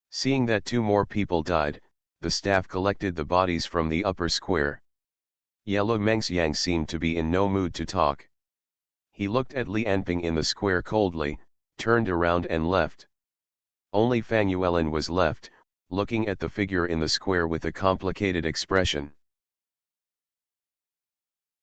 Seeing that two more people died, the staff collected the bodies from the upper square. Yellow Mengxiang seemed to be in no mood to talk. He looked at Li Anping in the square coldly, turned around and left. Only Fan Yuelin was left, looking at the figure in the square with a complicated expression.